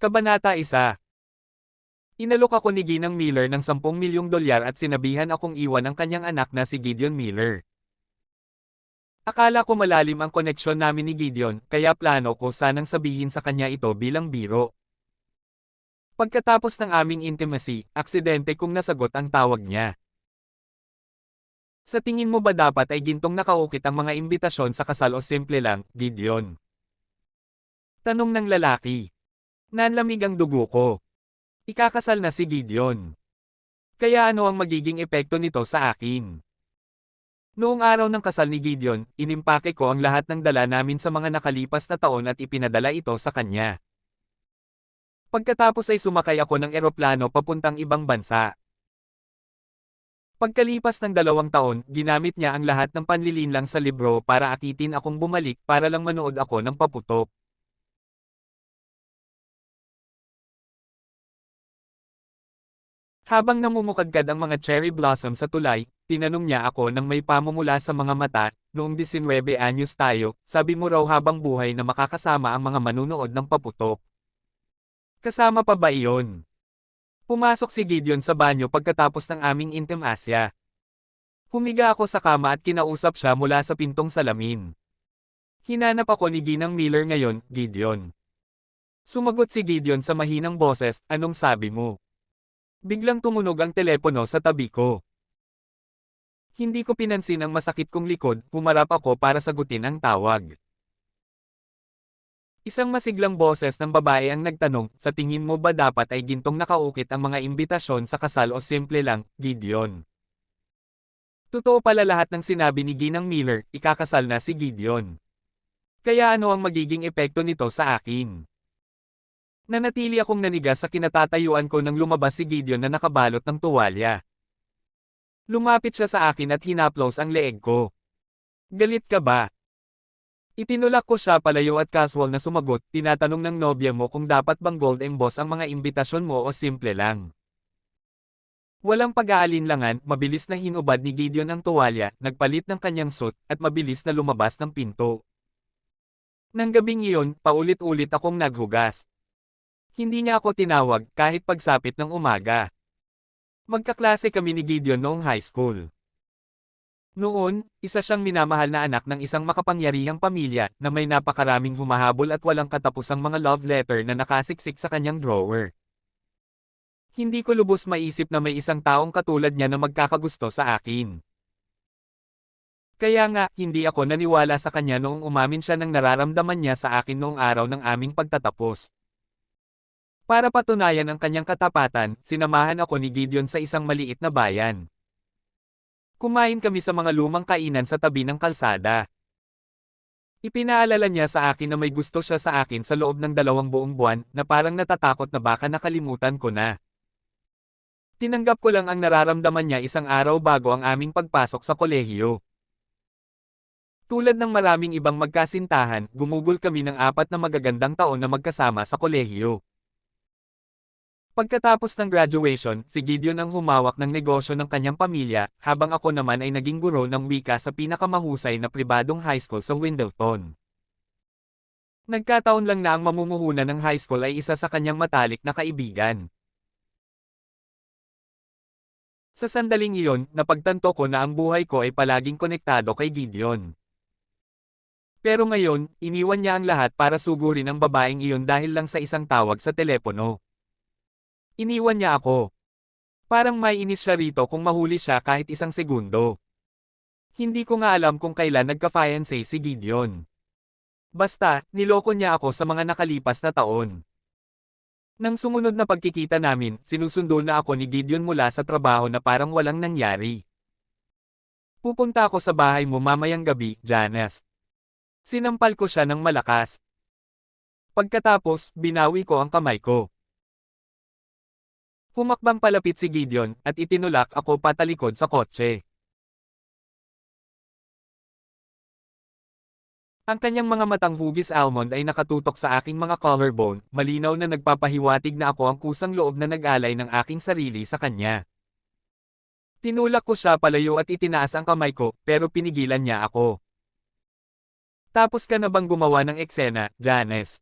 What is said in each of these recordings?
Kabanata 1. Inalok ako ni Ginang Miller ng 10 milyong dolyar at sinabihan akong iwan ang kanyang anak na si Gideon Miller. Akala ko malalim ang koneksyon namin ni Gideon, kaya plano ko sanang sabihin sa kanya ito bilang biro. Pagkatapos ng aming intimacy, aksidente kong nasagot ang tawag niya. Sa tingin mo ba dapat ay gintong nakaukit ang mga imbitasyon sa kasal o simple lang, Gideon? Tanong ng lalaki. Nanlamig ang dugo ko. Ikakasal na si Gideon. Kaya ano ang magiging epekto nito sa akin? Noong araw ng kasal ni Gideon, inimpake ko ang lahat ng dala namin sa mga nakalipas na taon at ipinadala ito sa kanya. Pagkatapos ay sumakay ako ng eroplano papuntang ibang bansa. Pagkalipas ng 2 taon, ginamit niya ang lahat ng panlilinlang sa libro para akitin akong bumalik para lang manood ako ng paputok. Habang namumukadkad ang mga cherry blossom sa tulay, tinanong niya ako nang may pamumula sa mga mata, noong 19 anyos tayo, sabi mo raw habang buhay na makakasama ang mga manunood ng paputok. Kasama pa ba iyon? Pumasok si Gideon sa banyo pagkatapos ng aming intimasya. Humiga ako sa kama at kinausap siya mula sa pintong salamin. Hinanap ako ni Ginang Miller ngayon, Gideon. Sumagot si Gideon sa mahinang boses, anong sabi mo? Biglang tumunog ang telepono sa tabi ko. Hindi ko pinansin ang masakit kong likod, humarap ako para sagutin ang tawag. Isang masiglang boses ng babae ang nagtanong, sa tingin mo ba dapat ay gintong nakaukit ang mga imbitasyon sa kasal o simple lang, Gideon? Totoo pala lahat ng sinabi ni Ginang Miller, ikakasal na si Gideon. Kaya ano ang magiging epekto nito sa akin? Nanatili akong nanigas sa kinatatayuan ko nang lumabas si Gideon na nakabalot ng tuwalya. Lumapit siya sa akin at hinaplos ang leeg ko. Galit ka ba? Itinulak ko siya palayo at casual na sumagot, tinatanong ng nobya mo kung dapat bang gold emboss ang mga imbitasyon mo o simple lang. Walang pag-aalinlangan, mabilis na hinubad ni Gideon ang tuwalya, nagpalit ng kanyang suit, at mabilis na lumabas ng pinto. Nang gabing iyon, paulit-ulit akong naghugas. Hindi niya ako tinawag kahit pagsapit ng umaga. Magkaklase kami ni Gideon noong high school. Noon, isa siyang minamahal na anak ng isang makapangyarihang pamilya na may napakaraming humahabol at walang katapusang mga love letter na nakasiksik sa kanyang drawer. Hindi ko lubos maisip na may isang taong katulad niya na magkakagusto sa akin. Kaya nga, hindi ako naniwala sa kanya noong umamin siya ng nararamdaman niya sa akin noong araw ng aming pagtatapos. Para patunayan ang kanyang katapatan, sinamahan ako ni Gideon sa isang maliit na bayan. Kumain kami sa mga lumang kainan sa tabi ng kalsada. Ipinaalala niya sa akin na may gusto siya sa akin sa loob ng 2 buong buwan na parang natatakot na baka nakalimutan ko na. Tinanggap ko lang ang nararamdaman niya isang araw bago ang aming pagpasok sa kolehiyo. Tulad ng maraming ibang magkasintahan, gumugol kami ng 4 na magagandang taon na magkasama sa kolehiyo. Pagkatapos ng graduation, si Gideon ang humawak ng negosyo ng kanyang pamilya, habang ako naman ay naging guro ng wika sa pinakamahusay na pribadong high school sa Windleton. Nagkataon lang na ang mamumuhunan ng high school ay isa sa kanyang matalik na kaibigan. Sa sandaling iyon, napagtanto ko na ang buhay ko ay palaging konektado kay Gideon. Pero ngayon, iniwan niya ang lahat para sugurin ang babaeng iyon dahil lang sa isang tawag sa telepono. Iniwan niya ako. Parang may inis siya rito kung mahuli siya kahit isang segundo. Hindi ko nga alam kung kailan nagka-fiancé si Gideon. Basta, niloko niya ako sa mga nakalipas na taon. Nang sumunod na pagkikita namin, sinusundo na ako ni Gideon mula sa trabaho na parang walang nangyari. Pupunta ako sa bahay mo mamayang gabi, Janice. Sinampal ko siya ng malakas. Pagkatapos, binawi ko ang kamay ko. Humakbang palapit si Gideon, at itinulak ako patalikod sa kotse. Ang kanyang mga matang hugis almond ay nakatutok sa aking mga collarbone, malinaw na nagpapahiwatig na ako ang kusang loob na nag-alay ng aking sarili sa kanya. Tinulak ko siya palayo at itinaas ang kamay ko, pero pinigilan niya ako. Tapos ka na bang gumawa ng eksena, Janice?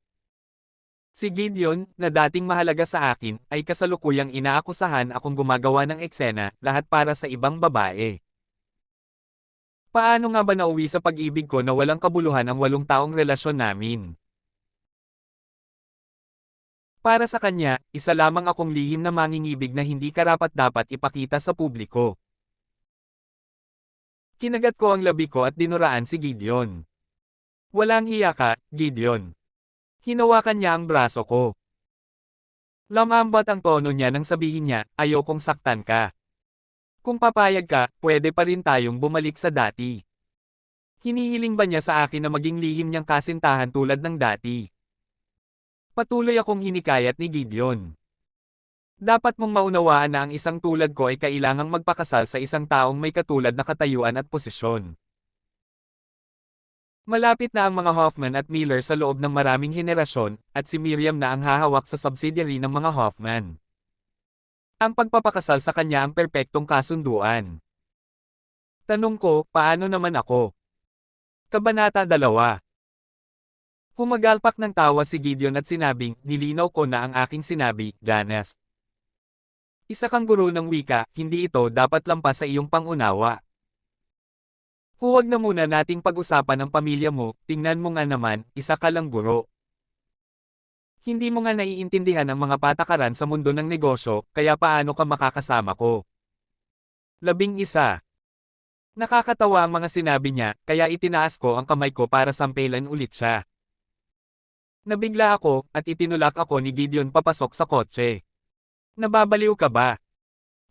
Si Gideon, na dating mahalaga sa akin, ay kasalukuyang inaakusahan akong gumagawa ng eksena, lahat para sa ibang babae. Paano nga ba nauwi sa pag-ibig ko na walang kabuluhan ang 8 taong relasyon namin? Para sa kanya, isa lamang akong lihim na mangingibig na hindi karapat-dapat ipakita sa publiko. Kinagat ko ang labi ko at dinuraan si Gideon. Walang hiya ka, Gideon. Hinawakan niya ang braso ko. Lamambat ang tono niya nang sabihin niya, ayokong saktan ka. Kung papayag ka, pwede pa rin tayong bumalik sa dati. Hinihiling ba niya sa akin na maging lihim niyang kasintahan tulad ng dati? Patuloy akong hinikayat ni Gideon. Dapat mong maunawaan na ang isang tulad ko ay kailangang magpakasal sa isang taong may katulad na katayuan at posisyon. Malapit na ang mga Hoffman at Miller sa loob ng maraming henerasyon, at si Miriam na ang hahawak sa subsidiary ng mga Hoffman. Ang pagpapakasal sa kanya ang perpektong kasunduan. Tanong ko, paano naman ako? Kabanata 2. Humagalpak ng tawa si Gideon at sinabing, nilinaw ko na ang aking sinabi, Janice. Isa kang guro ng wika, hindi ito dapat lampas sa iyong pangunawa. Huwag na muna nating pag-usapan ang pamilya mo, tingnan mo nga naman, isa ka lang guro. Hindi mo nga naiintindihan ang mga patakaran sa mundo ng negosyo, kaya paano ka makakasama ko? 11. Nakakatawa ang mga sinabi niya, kaya itinaas ko ang kamay ko para sampelan ulit siya. Nabigla ako, at itinulak ako ni Gideon papasok sa kotse. Nababaliw ka ba?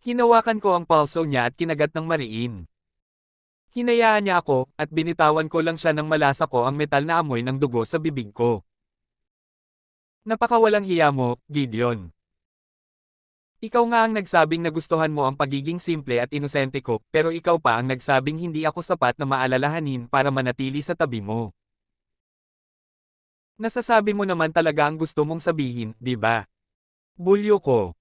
Hinawakan ko ang pulso niya at kinagat ng mariin. Hinayaan niya ako, at binitawan ko lang siya nang malasa ko ang metal na amoy ng dugo sa bibig ko. Napakawalang hiya mo, Gideon. Ikaw nga ang nagsabing nagustuhan mo ang pagiging simple at inosente ko, pero ikaw pa ang nagsabing hindi ako sapat na maalalahanin para manatili sa tabi mo. Nasasabi mo naman talaga ang gusto mong sabihin, di ba? Bulyo ko.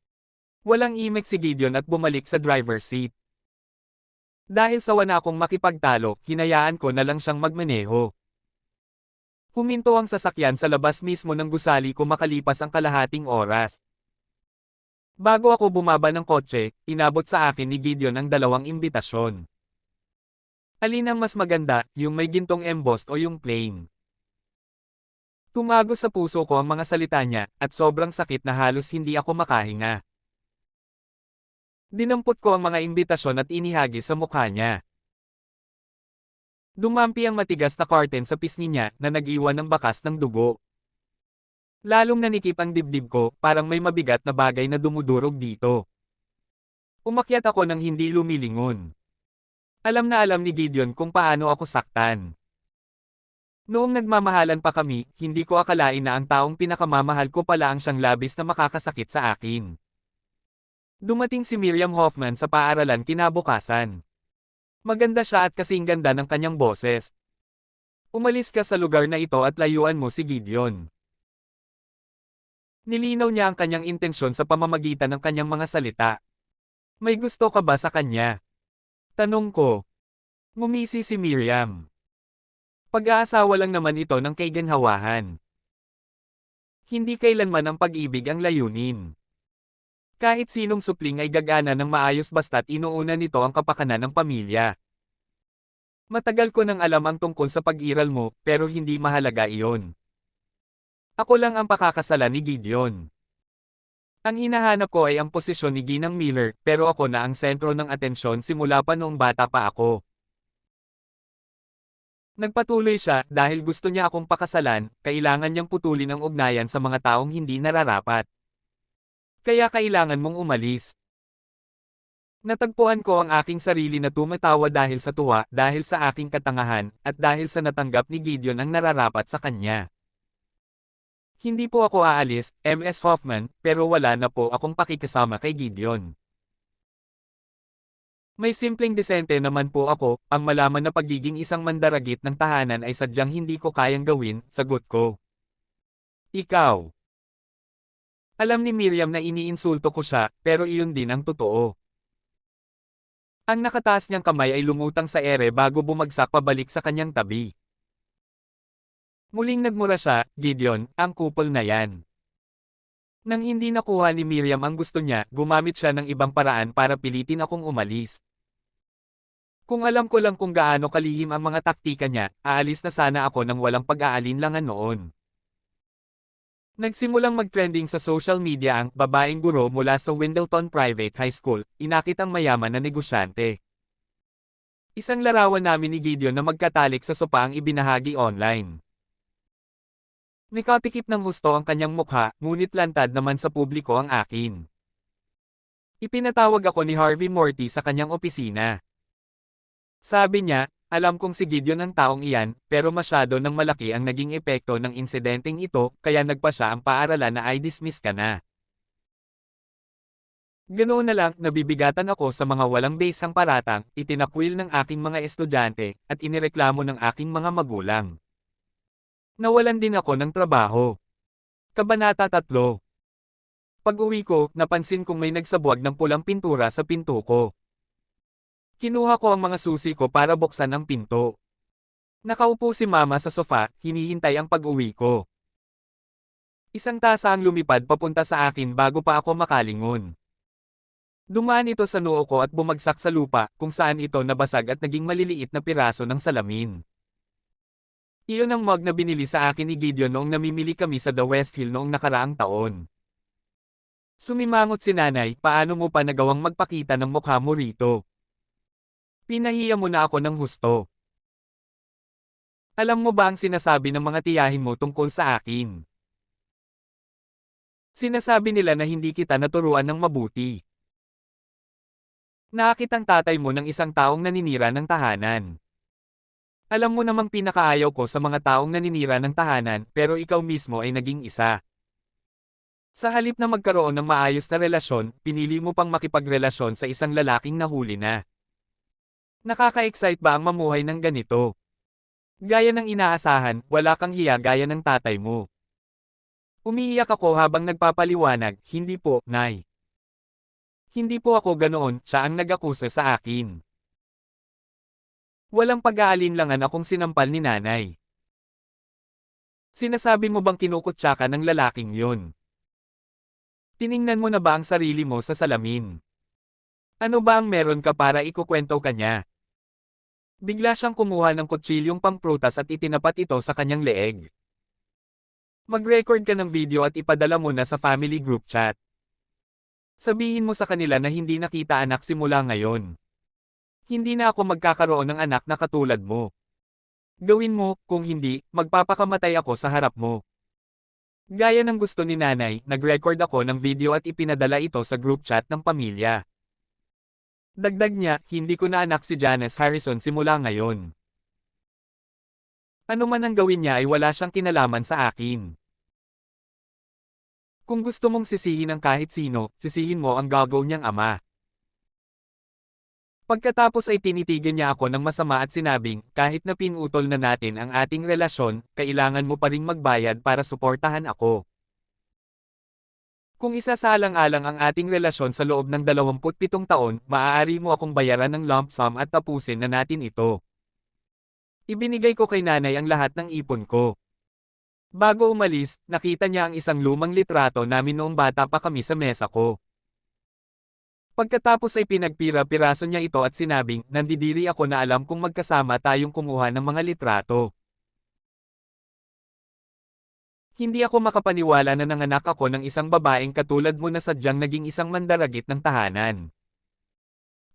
Walang imik si Gideon at bumalik sa driver's seat. Dahil sawa na akong makipagtalo, hinayaan ko na lang siyang magmaneho. Huminto ang sasakyan sa labas mismo ng gusali ko makalipas ang kalahating oras. Bago ako bumaba ng kotse, inabot sa akin ni Gideon ang 2 imbitasyon. Alin ang mas maganda, yung may gintong embossed o yung plain? Tumago sa puso ko ang mga salita niya, at sobrang sakit na halos hindi ako makahinga. Dinampot ko ang mga imbitasyon at inihagi sa mukha niya. Dumampi ang matigas na curtain sa pisngi niya na nag-iwan ng bakas ng dugo. Lalong nanikip ang dibdib ko, parang may mabigat na bagay na dumudurog dito. Umakyat ako nang hindi lumilingon. Alam na alam ni Gideon kung paano ako saktan. Noong nagmamahalan pa kami, hindi ko akalain na ang taong pinakamamahal ko pala ang siyang labis na makakasakit sa akin. Dumating si Miriam Hoffman sa paaralan kinabukasan. Maganda siya at kasing ganda ng kanyang boses. Umalis ka sa lugar na ito at layuan mo si Gideon. Nilinaw niya ang kanyang intensyon sa pamamagitan ng kanyang mga salita. May gusto ka ba sa kanya? Tanong ko. Ngumisi si Miriam. Pag-aasawa lang naman ito ng kaiganhawahan. Hindi kailanman ang pag-ibig ang layunin. Kahit sinong supling ay gagana ng maayos basta't inuuna nito ang kapakanan ng pamilya. Matagal ko nang alam ang tungkol sa pag-iral mo, pero hindi mahalaga iyon. Ako lang ang pakakasalan ni Gideon. Ang hinahanap ko ay ang posisyon ni Ginang Miller, pero ako na ang sentro ng atensyon simula pa noong bata pa ako. Nagpatuloy siya, dahil gusto niya akong pakasalan, kailangan niyang putulin ang ugnayan sa mga taong hindi nararapat. Kaya kailangan mong umalis. Natagpuan ko ang aking sarili na tumatawa dahil sa tuwa, dahil sa aking katangahan, at dahil sa natanggap ni Gideon ang nararapat sa kanya. Hindi po ako aalis, Ms. Hoffman, pero wala na po akong pakikisama kay Gideon. May simpleng disente naman po ako, ang malaman na pagiging isang mandaragit ng tahanan ay sadyang hindi ko kayang gawin, sagot ko. Ikaw. Alam ni Miriam na iniinsulto ko siya, pero iyon din ang totoo. Ang nakataas niyang kamay ay lumutang sa ere bago bumagsak pabalik sa kanyang tabi. Muling nagmura siya, Gideon, ang kupol na yan. Nang hindi nakuha ni Miriam ang gusto niya, gumamit siya ng ibang paraan para pilitin akong umalis. Kung alam ko lang kung gaano kalihim ang mga taktika niya, aalis na sana ako nang walang pag-aalinlangan noon. Nagsimulang mag-trending sa social media ang babaeng guro mula sa Wendleton Private High School, inakit ang mayaman na negosyante. Isang larawan namin ni Gideon na magkatalik sa sopa ang ibinahagi online. Nikatikip ng husto ang kanyang mukha, ngunit lantad naman sa publiko ang akin. Ipinatawag ako ni Harvey Morty sa kanyang opisina. Sabi niya, alam kong si Gideon ang taong iyan, pero masyado nang malaki ang naging epekto ng insidenteng ito, kaya nagpa siya ang paaralan na i-dismiss ka na. Ganoon na lang, nabibigatan ako sa mga walang basang paratang, itinakwil ng aking mga estudyante, at inireklamo ng aking mga magulang. Nawalan din ako ng trabaho. Kabanata 3. Pag-uwi ko, napansin kong may nagsabwag ng pulang pintura sa pinto ko. Kinuha ko ang mga susi ko para buksan ang pinto. Nakaupo si mama sa sofa, hinihintay ang pag-uwi ko. Isang tasa ang lumipad papunta sa akin bago pa ako makalingon. Dumaan ito sa noo ko at bumagsak sa lupa, kung saan ito nabasag at naging maliliit na piraso ng salamin. Iyon ang mug na binili sa akin ni Gideon noong namimili kami sa The West Hill noong nakaraang taon. Sumimangot si nanay, paano mo pa nagawang magpakita ng mukha mo rito? Pinahiya mo na ako ng husto. Alam mo ba ang sinasabi ng mga tiyahin mo tungkol sa akin? Sinasabi nila na hindi kita naturuan ng mabuti. Nakakit ang tatay mo ng isang taong naninira ng tahanan. Alam mo namang pinakaayaw ko sa mga taong naninira ng tahanan, pero ikaw mismo ay naging isa. Sa halip na magkaroon ng maayos na relasyon, pinili mo pang makipagrelasyon sa isang lalaking nahuli na. Nakaka-excite ba ang mamuhay ng ganito? Gaya ng inaasahan, wala kang hiya gaya ng tatay mo. Umiiyak ako habang nagpapaliwanag, hindi po, Nay. Hindi po ako ganoon, siya ang nag-akusa sa akin. Walang pag-aalinlangan akong sinampal ni nanay. Sinasabi mo bang kinukutya ka ng lalaking yun? Tiningnan mo na ba ang sarili mo sa salamin? Ano ba ang meron ka para ikukwento ka niya? Bigla siyang kumuha ng kutsilyong pamprutas at itinapat ito sa kanyang leeg. Mag-record ka ng video at ipadala mo na sa family group chat. Sabihin mo sa kanila na hindi nakita anak simula ngayon. Hindi na ako magkakaroon ng anak na katulad mo. Gawin mo, kung hindi, magpapakamatay ako sa harap mo. Gaya ng gusto ni nanay, nag-record ako ng video at ipinadala ito sa group chat ng pamilya. Dagdag niya, hindi ko na anak si Janice Harrison simula ngayon. Ano man ang gawin niya ay wala siyang kinalaman sa akin. Kung gusto mong sisihin ang kahit sino, sisihin mo ang gagaw niyang ama. Pagkatapos ay tinitigan niya ako ng masama at sinabing, kahit na pinutol na natin ang ating relasyon, kailangan mo pa ring magbayad para suportahan ako. Kung isasalang-alang ang ating relasyon sa loob ng 27 taon, maaari mo akong bayaran ng lump sum at tapusin na natin ito. Ibinigay ko kay nanay ang lahat ng ipon ko. Bago umalis, nakita niya ang isang lumang litrato namin noong bata pa kami sa mesa ko. Pagkatapos ay pinagpira-piraso niya ito at sinabing, nandidiri ako na alam kung magkasama tayong kumuha ng mga litrato. Hindi ako makapaniwala na nanganak ako ng isang babaeng katulad mo na sadyang naging isang mandaragit ng tahanan.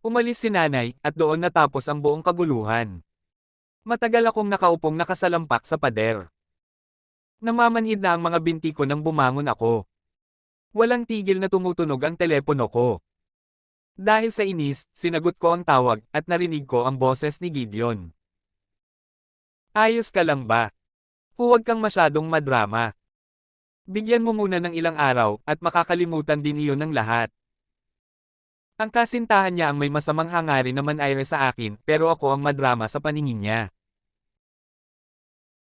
Umalis si nanay, at doon natapos ang buong kaguluhan. Matagal akong nakaupong nakasalampak sa pader. Namamanhid na ang mga binti ko nang bumangon ako. Walang tigil na tumutunog ang telepono ko. Dahil sa inis, sinagot ko ang tawag, at narinig ko ang boses ni Gideon. Ayos ka lang ba? Huwag kang masyadong madrama. Bigyan mo muna ng ilang araw, at makakalimutan din iyon ng lahat. Ang kasintahan niya ang may masamang hangarin naman ay sa akin, pero ako ang madrama sa paningin niya.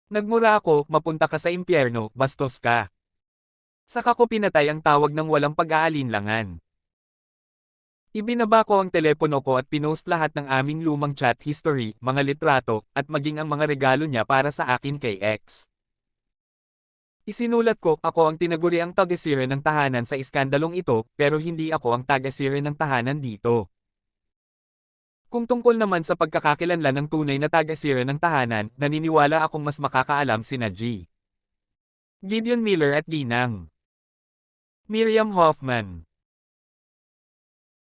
Nagmura ako, mapunta ka sa impyerno, bastos ka. Saka ko pinatay ang tawag ng walang pag-aalinlangan. Ibinaba ko ang telepono ko at pinost lahat ng aming lumang chat history, mga litrato, at maging ang mga regalo niya para sa akin kay X. Isinulat ko, ako ang tinaguriang taga-sira ng tahanan sa iskandalong ito, pero hindi ako ang taga-sira ng tahanan dito. Kung tungkol naman sa pagkakakilanlan ng tunay na taga-sira ng tahanan, naniniwala akong mas makakaalam sina G. Gideon Miller at Ginang Miriam Hoffman.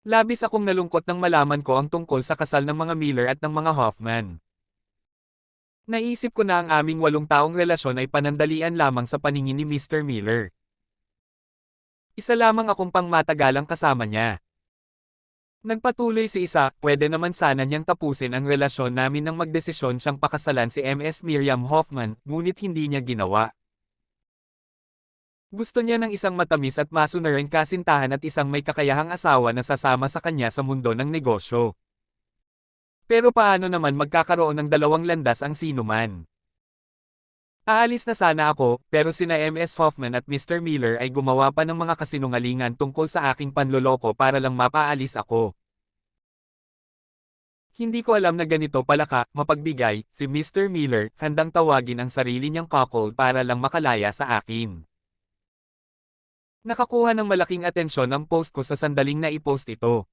Labis akong nalungkot nang malaman ko ang tungkol sa kasal ng mga Miller at ng mga Hoffman. Naisip ko na ang aming 8 taong relasyon ay panandalian lamang sa paningin ni Mr. Miller. Isa lamang akong pangmatagalang kasama niya. Nagpatuloy si isa, pwede naman sana niyang tapusin ang relasyon namin nang magdesisyon siyang pakasalan si Ms. Miriam Hoffman, ngunit hindi niya ginawa. Gusto niya ng isang matamis at masunuring kasintahan at isang may kakayahang asawa na sasama sa kanya sa mundo ng negosyo. Pero paano naman magkakaroon ng dalawang landas ang sinuman? Aalis na sana ako, pero sina Ms. Hoffman at Mr. Miller ay gumawa pa ng mga kasinungalingan tungkol sa aking panloloko para lang mapaalis ako. Hindi ko alam na ganito pala mapagbigay, si Mr. Miller, handang tawagin ang sarili niyang cuckold para lang makalaya sa akin. Nakakuha ng malaking atensyon ang post ko sa sandaling na i-post ito.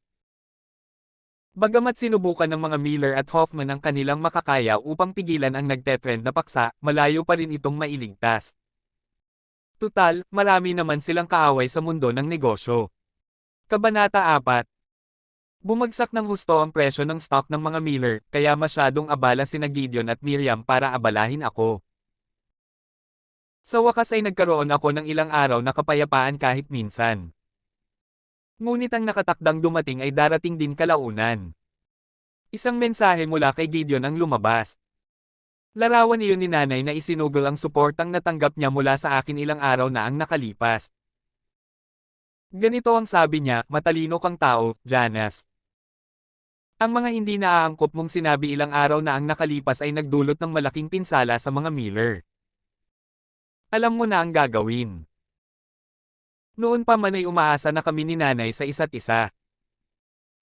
Bagamat sinubukan ng mga Miller at Hoffman ang kanilang makakaya upang pigilan ang nagtetrend na paksa, malayo pa rin itong mailigtas. Tutal, marami naman silang kaaway sa mundo ng negosyo. Kabanata 4. Bumagsak ng husto ang presyo ng stock ng mga Miller, kaya masyadong abala sina Gideon at Miriam para abalahin ako. Sa wakas ay nagkaroon ako ng ilang araw na kapayapaan kahit minsan. Ngunit ang nakatakdang dumating ay darating din kalaunan. Isang mensahe mula kay Gideon ang lumabas. Larawan iyon ni nanay na isinugol ang suportang natanggap niya mula sa akin ilang araw na ang nakalipas. Ganito ang sabi niya, matalino kang tao, Janice. Ang mga hindi naaangkop mong sinabi ilang araw na ang nakalipas ay nagdulot ng malaking pinsala sa mga Miller. Alam mo na ang gagawin. Noon pa man ay umaasa na kami ni nanay sa isa't isa.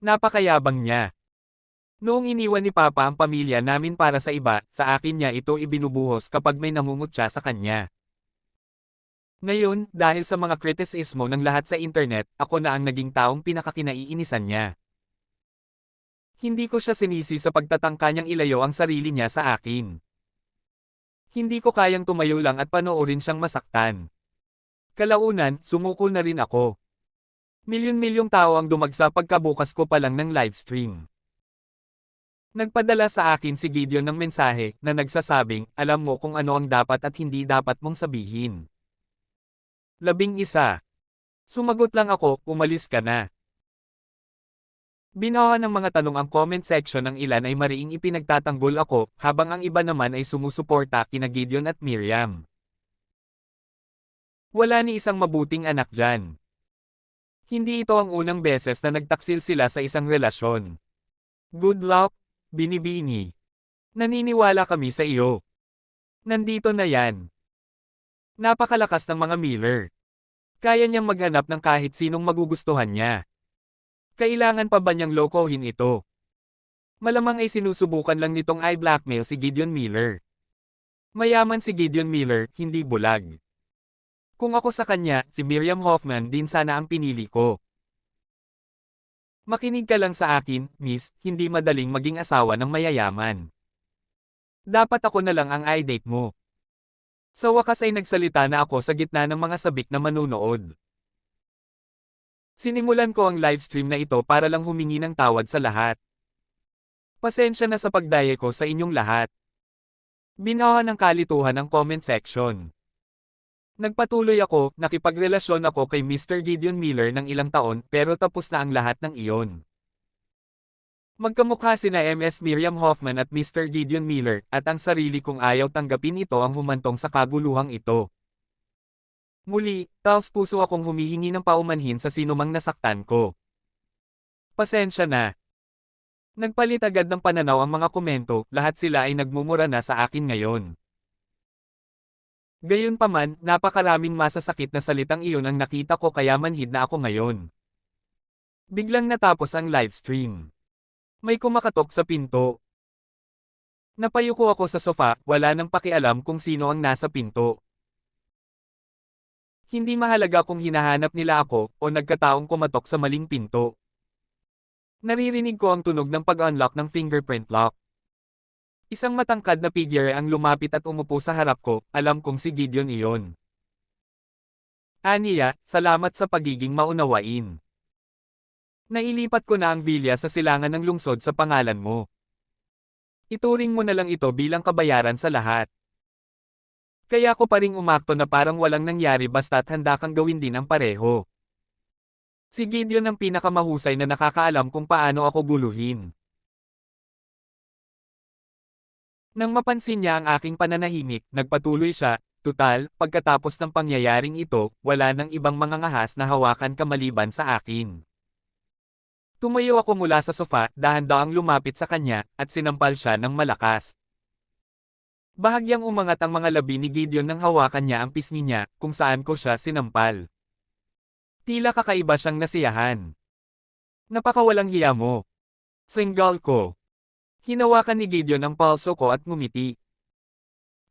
Napakayabang niya. Noong iniwan ni Papa ang pamilya namin para sa iba, sa akin niya ito ibinubuhos kapag may namumutya sa kanya. Ngayon, dahil sa mga kritisismo ng lahat sa internet, ako na ang naging taong pinakakinaiinisan niya. Hindi ko siya sinisi sa pagtatangka niyang ilayo ang sarili niya sa akin. Hindi ko kayang tumayo lang at panoorin siyang masaktan. Kalaunan, sumuko na rin ako. Milyon-milyong tao ang dumagsa pagkabukas ko pa lang ng livestream. Nagpadala sa akin si Gideon ng mensahe na nagsasabing, alam mo kung ano ang dapat at hindi dapat mong sabihin. 11. Sumagot lang ako, umalis ka na. Binawa ng mga tanong ang comment section ng ilan ay mariing ipinagtatanggol ako, habang ang iba naman ay sumusuporta kina Gideon at Miriam. Wala ni isang mabuting anak dyan. Hindi ito ang unang beses na nagtaksil sila sa isang relasyon. Good luck, Binibini. Naniniwala kami sa iyo. Nandito na yan. Napakalakas ng mga Miller. Kaya niyang maghanap ng kahit sinong magugustuhan niya. Kailangan pa ba niyang lokohin ito? Malamang ay sinusubukan lang nitong i-blackmail si Gideon Miller. Mayaman si Gideon Miller, hindi bulag. Kung ako sa kanya, si Miriam Hoffman din sana ang pinili ko. Makinig ka lang sa akin, miss, hindi madaling maging asawa ng mayayaman. Dapat ako na lang ang i-date mo. Sa wakas ay nagsalita na ako sa gitna ng mga sabik na manunood. Sinimulan ko ang livestream na ito para lang humingi ng tawad sa lahat. Pasensya na sa pagdaye ko sa inyong lahat. Binawa ng kalituhan ang comment section. Nagpatuloy ako, nakipagrelasyon ako kay Mr. Gideon Miller ng ilang taon pero tapos na ang lahat ng iyon. Magkamukha sina Ms. Miriam Hoffman at Mr. Gideon Miller, at ang sarili kong ayaw tanggapin ito ang humantong sa kaguluhang ito. Muli, taos puso akong humihingi ng paumanhin sa sinumang nasaktan ko. Pasensya na. Nagpalit agad ng pananaw ang mga komento, lahat sila ay nagmumura na sa akin ngayon. Gayunpaman, napakaraming masasakit na salitang iyon ang nakita ko kaya manhid na ako ngayon. Biglang natapos ang livestream. May kumakatok sa pinto. Napayuko ako sa sofa, wala nang pakialam kung sino ang nasa pinto. Hindi mahalaga kung hinahanap nila ako o nagkataong kumatok sa maling pinto. Naririnig ko ang tunog ng pag-unlock ng fingerprint lock. Isang matangkad na figure ang lumapit at umupo sa harap ko, alam kong si Gideon iyon. Aniya, salamat sa pagiging maunawain. Nailipat ko na ang villa sa silangan ng lungsod sa pangalan mo. Ituring mo na lang ito bilang kabayaran sa lahat. Kaya ko pa ring umakto na parang walang nangyari basta't handa kang gawin din ang pareho. Si Gideon ang pinakamahusay na nakakaalam kung paano ako guluhin. Nang mapansin niya ang aking pananahimik, nagpatuloy siya, tutal, pagkatapos ng pangyayaring ito, wala nang ibang mangangahas na hawakan ka maliban sa akin. Tumayo ako mula sa sofa, dahan-daang lumapit sa kanya, at sinampal siya ng malakas. Bahagyang umangat ang mga labi ni Gideon nang hawakan niya ang pisngi niya, kung saan ko siya sinampal. Tila kakaiba siyang nasiyahan. Napakawalang hiya mo. Singgal ko. Hinawakan ni Gideon ang palso ko at ngumiti.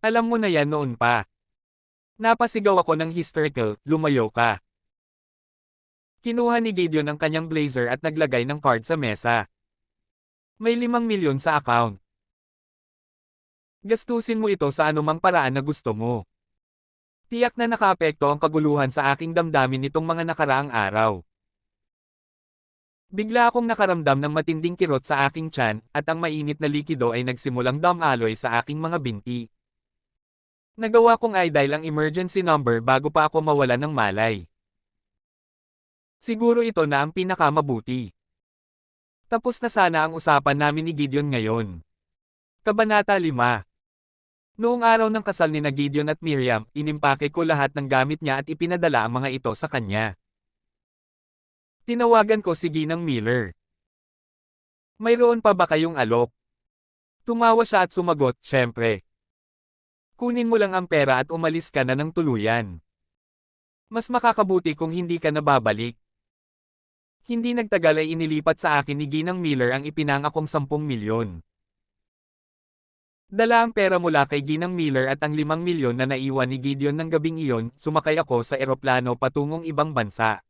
Alam mo na yan noon pa. Napasigaw ako ng hysterical, lumayo ka. Kinuha ni Gideon ang kanyang blazer at naglagay ng card sa mesa. May 5 milyon sa account. Gastusin mo ito sa anumang paraan na gusto mo. Tiyak na nakaapekto ang kaguluhan sa aking damdamin nitong mga nakaraang araw. Bigla akong nakaramdam ng matinding kirot sa aking tiyan, at ang mainit na likido ay nagsimulang dumaloy sa aking mga binti. Nagawa kong i-dial ang emergency number bago pa ako mawalan ng malay. Siguro ito na ang pinakamabuti. Tapos na sana ang usapan namin ni Gideon ngayon. Kabanata 5. Noong araw ng kasal ni Gideon at Miriam, inimpake ko lahat ng gamit niya at ipinadala ang mga ito sa kanya. Tinawagan ko si Ginang Miller. Mayroon pa ba kayong alok? Tumawa siya at sumagot, syempre. Kunin mo lang ang pera at umalis ka na ng tuluyan. Mas makakabuti kung hindi ka na babalik. Hindi nagtagal ay inilipat sa akin ni Ginang Miller ang ipinangakong 10 milyon. Dala ang pera mula kay Ginang Miller at ang 5 milyon na naiwan ni Gideon ng gabing iyon, sumakay ako sa eroplano patungong ibang bansa.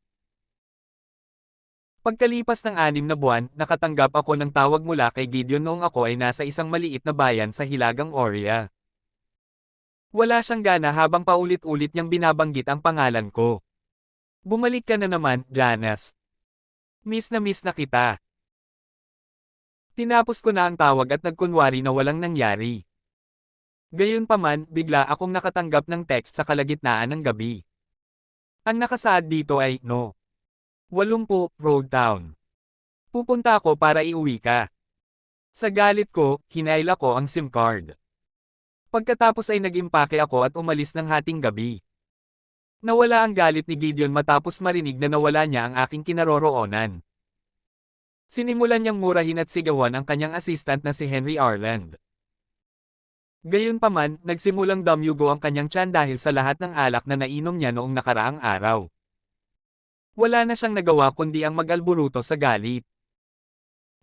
Pagkalipas ng 6 na buwan, nakatanggap ako ng tawag mula kay Gideon noong ako ay nasa isang maliit na bayan sa Hilagang Oria. Wala siyang gana habang paulit-ulit niyang binabanggit ang pangalan ko. Bumalik ka na naman, Janice. Miss na kita. Tinapos ko na ang tawag at nagkunwari na walang nangyari. Gayunpaman, bigla akong nakatanggap ng text sa kalagitnaan ng gabi. Ang nakasaad dito ay, no. 80, Road Town. Pupunta ako para iuwi ka. Sa galit ko, kinaila ko ang SIM card. Pagkatapos ay nag-impake ako at umalis ng hating gabi. Nawala ang galit ni Gideon matapos marinig na nawala niya ang aking kinaroroonan. Sinimulan niyang murahin at sigawan ang kanyang assistant na si Henry Arland. Gayunpaman, nagsimulang damyugo ang kanyang tiyan dahil sa lahat ng alak na nainom niya noong nakaraang araw. Wala na siyang nagawa kundi ang mag-alburuto sa galit.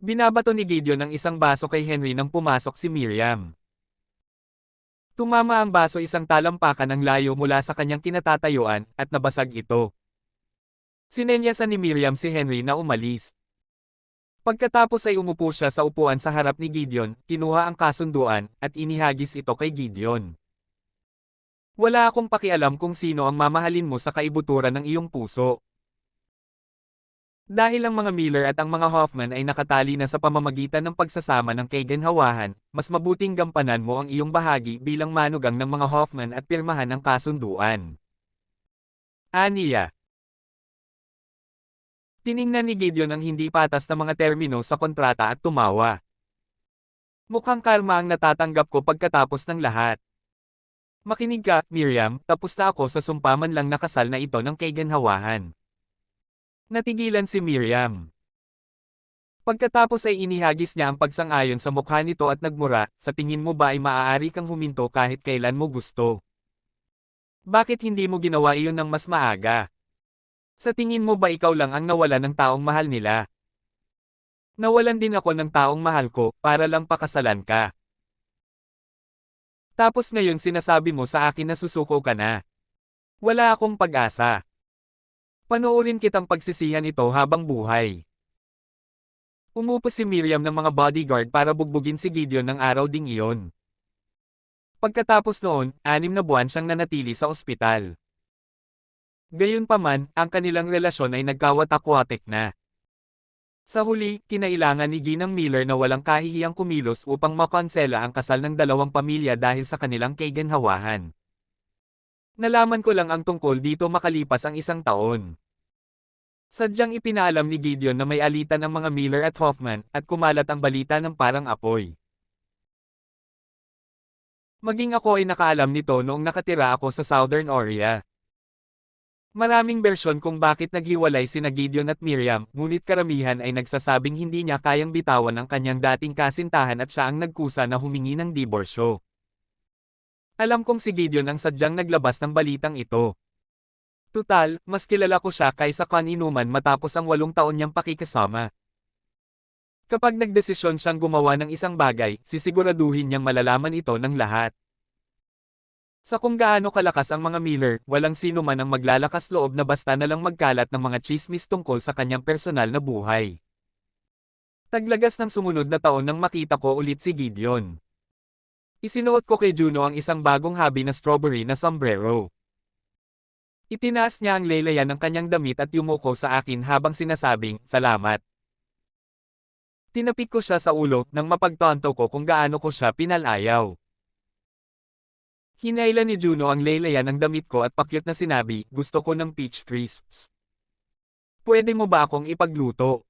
Binabato ni Gideon ang isang baso kay Henry nang pumasok si Miriam. Tumama ang baso isang talampakan ng layo mula sa kanyang kinatatayuan, at nabasag ito. Sinenyasan ni Miriam si Henry na umalis. Pagkatapos ay umupo siya sa upuan sa harap ni Gideon, kinuha ang kasunduan, at inihagis ito kay Gideon. Wala akong pakialam kung sino ang mamahalin mo sa kaibuturan ng iyong puso. Dahil ang mga Miller at ang mga Hoffman ay nakatali na sa pamamagitan ng pagsasama ng kaganhawahan, mas mabuting gampanan mo ang iyong bahagi bilang manugang ng mga Hoffman at pirmahan ang kasunduan. Aniya. Tiningnan ni Gideon ang hindi patas na mga termino sa kontrata at tumawa. Mukhang karma ang natatanggap ko pagkatapos ng lahat. Makinig ka, Miriam, tapos na ako sa sumpaman lang na kasal na ito ng kaganhawahan. Natigilan si Miriam. Pagkatapos ay inihagis niya ang pagsang-ayon sa mukha nito at nagmura, sa tingin mo ba ay maaari kang huminto kahit kailan mo gusto? Bakit hindi mo ginawa iyon ng mas maaga? Sa tingin mo ba ikaw lang ang nawalan ng taong mahal nila? Nawalan din ako ng taong mahal ko, para lang pakasalan ka. Tapos ngayon sinasabi mo sa akin na susuko ka na. Wala akong pag-asa. Panoorin kitang pagsisihan ito habang buhay. Umupo si Miriam ng mga bodyguard para bugbugin si Gideon ng araw ding iyon. Pagkatapos noon, 6 na buwan siyang nanatili sa ospital. Gayunpaman, ang kanilang relasyon ay nagkawatak-watik na. Sa huli, kinailangan ni Ginang Miller na walang kahihiyang kumilos upang makonsela ang kasal ng dalawang pamilya dahil sa kanilang kaiganhawahan. Nalaman ko lang ang tungkol dito makalipas ang 1 taon. Sadyang ipinaalam ni Gideon na may alitan ang mga Miller at Hoffman at kumalat ang balita ng parang apoy. Maging ako ay nakaalam nito noong nakatira ako sa Southern Oria. Maraming bersyon kung bakit naghiwalay sina Gideon at Miriam, ngunit karamihan ay nagsasabing hindi niya kayang bitawan ang kanyang dating kasintahan at siya ang nagkusa na humingi ng diborsyo. Alam kong si Gideon ang sadyang naglabas ng balitang ito. Tutal, mas kilala ko siya kaysa kaninuman matapos ang 8 taon niyang pakikasama. Kapag nagdesisyon siyang gumawa ng isang bagay, sisiguraduhin niyang malalaman ito ng lahat. Sa kung gaano kalakas ang mga Miller, walang sino man ang maglalakas loob na basta na lang magkalat ng mga tsismis tungkol sa kanyang personal na buhay. Taglagas ng sumunod na taon nang makita ko ulit si Gideon. Isinuot ko kay Juno ang isang bagong hobby na strawberry na sombrero. Itinaas niya ang laylayan ng kanyang damit at yumuko sa akin habang sinasabing, "Salamat." Tinapik ko siya sa ulo nang mapagtanto ko kung gaano ko siya pinalayaw. Hinailan ni Juno ang laylayan ng damit ko at pakyut na sinabi, "Gusto ko ng peach crisps. Pwede mo ba akong ipagluto?"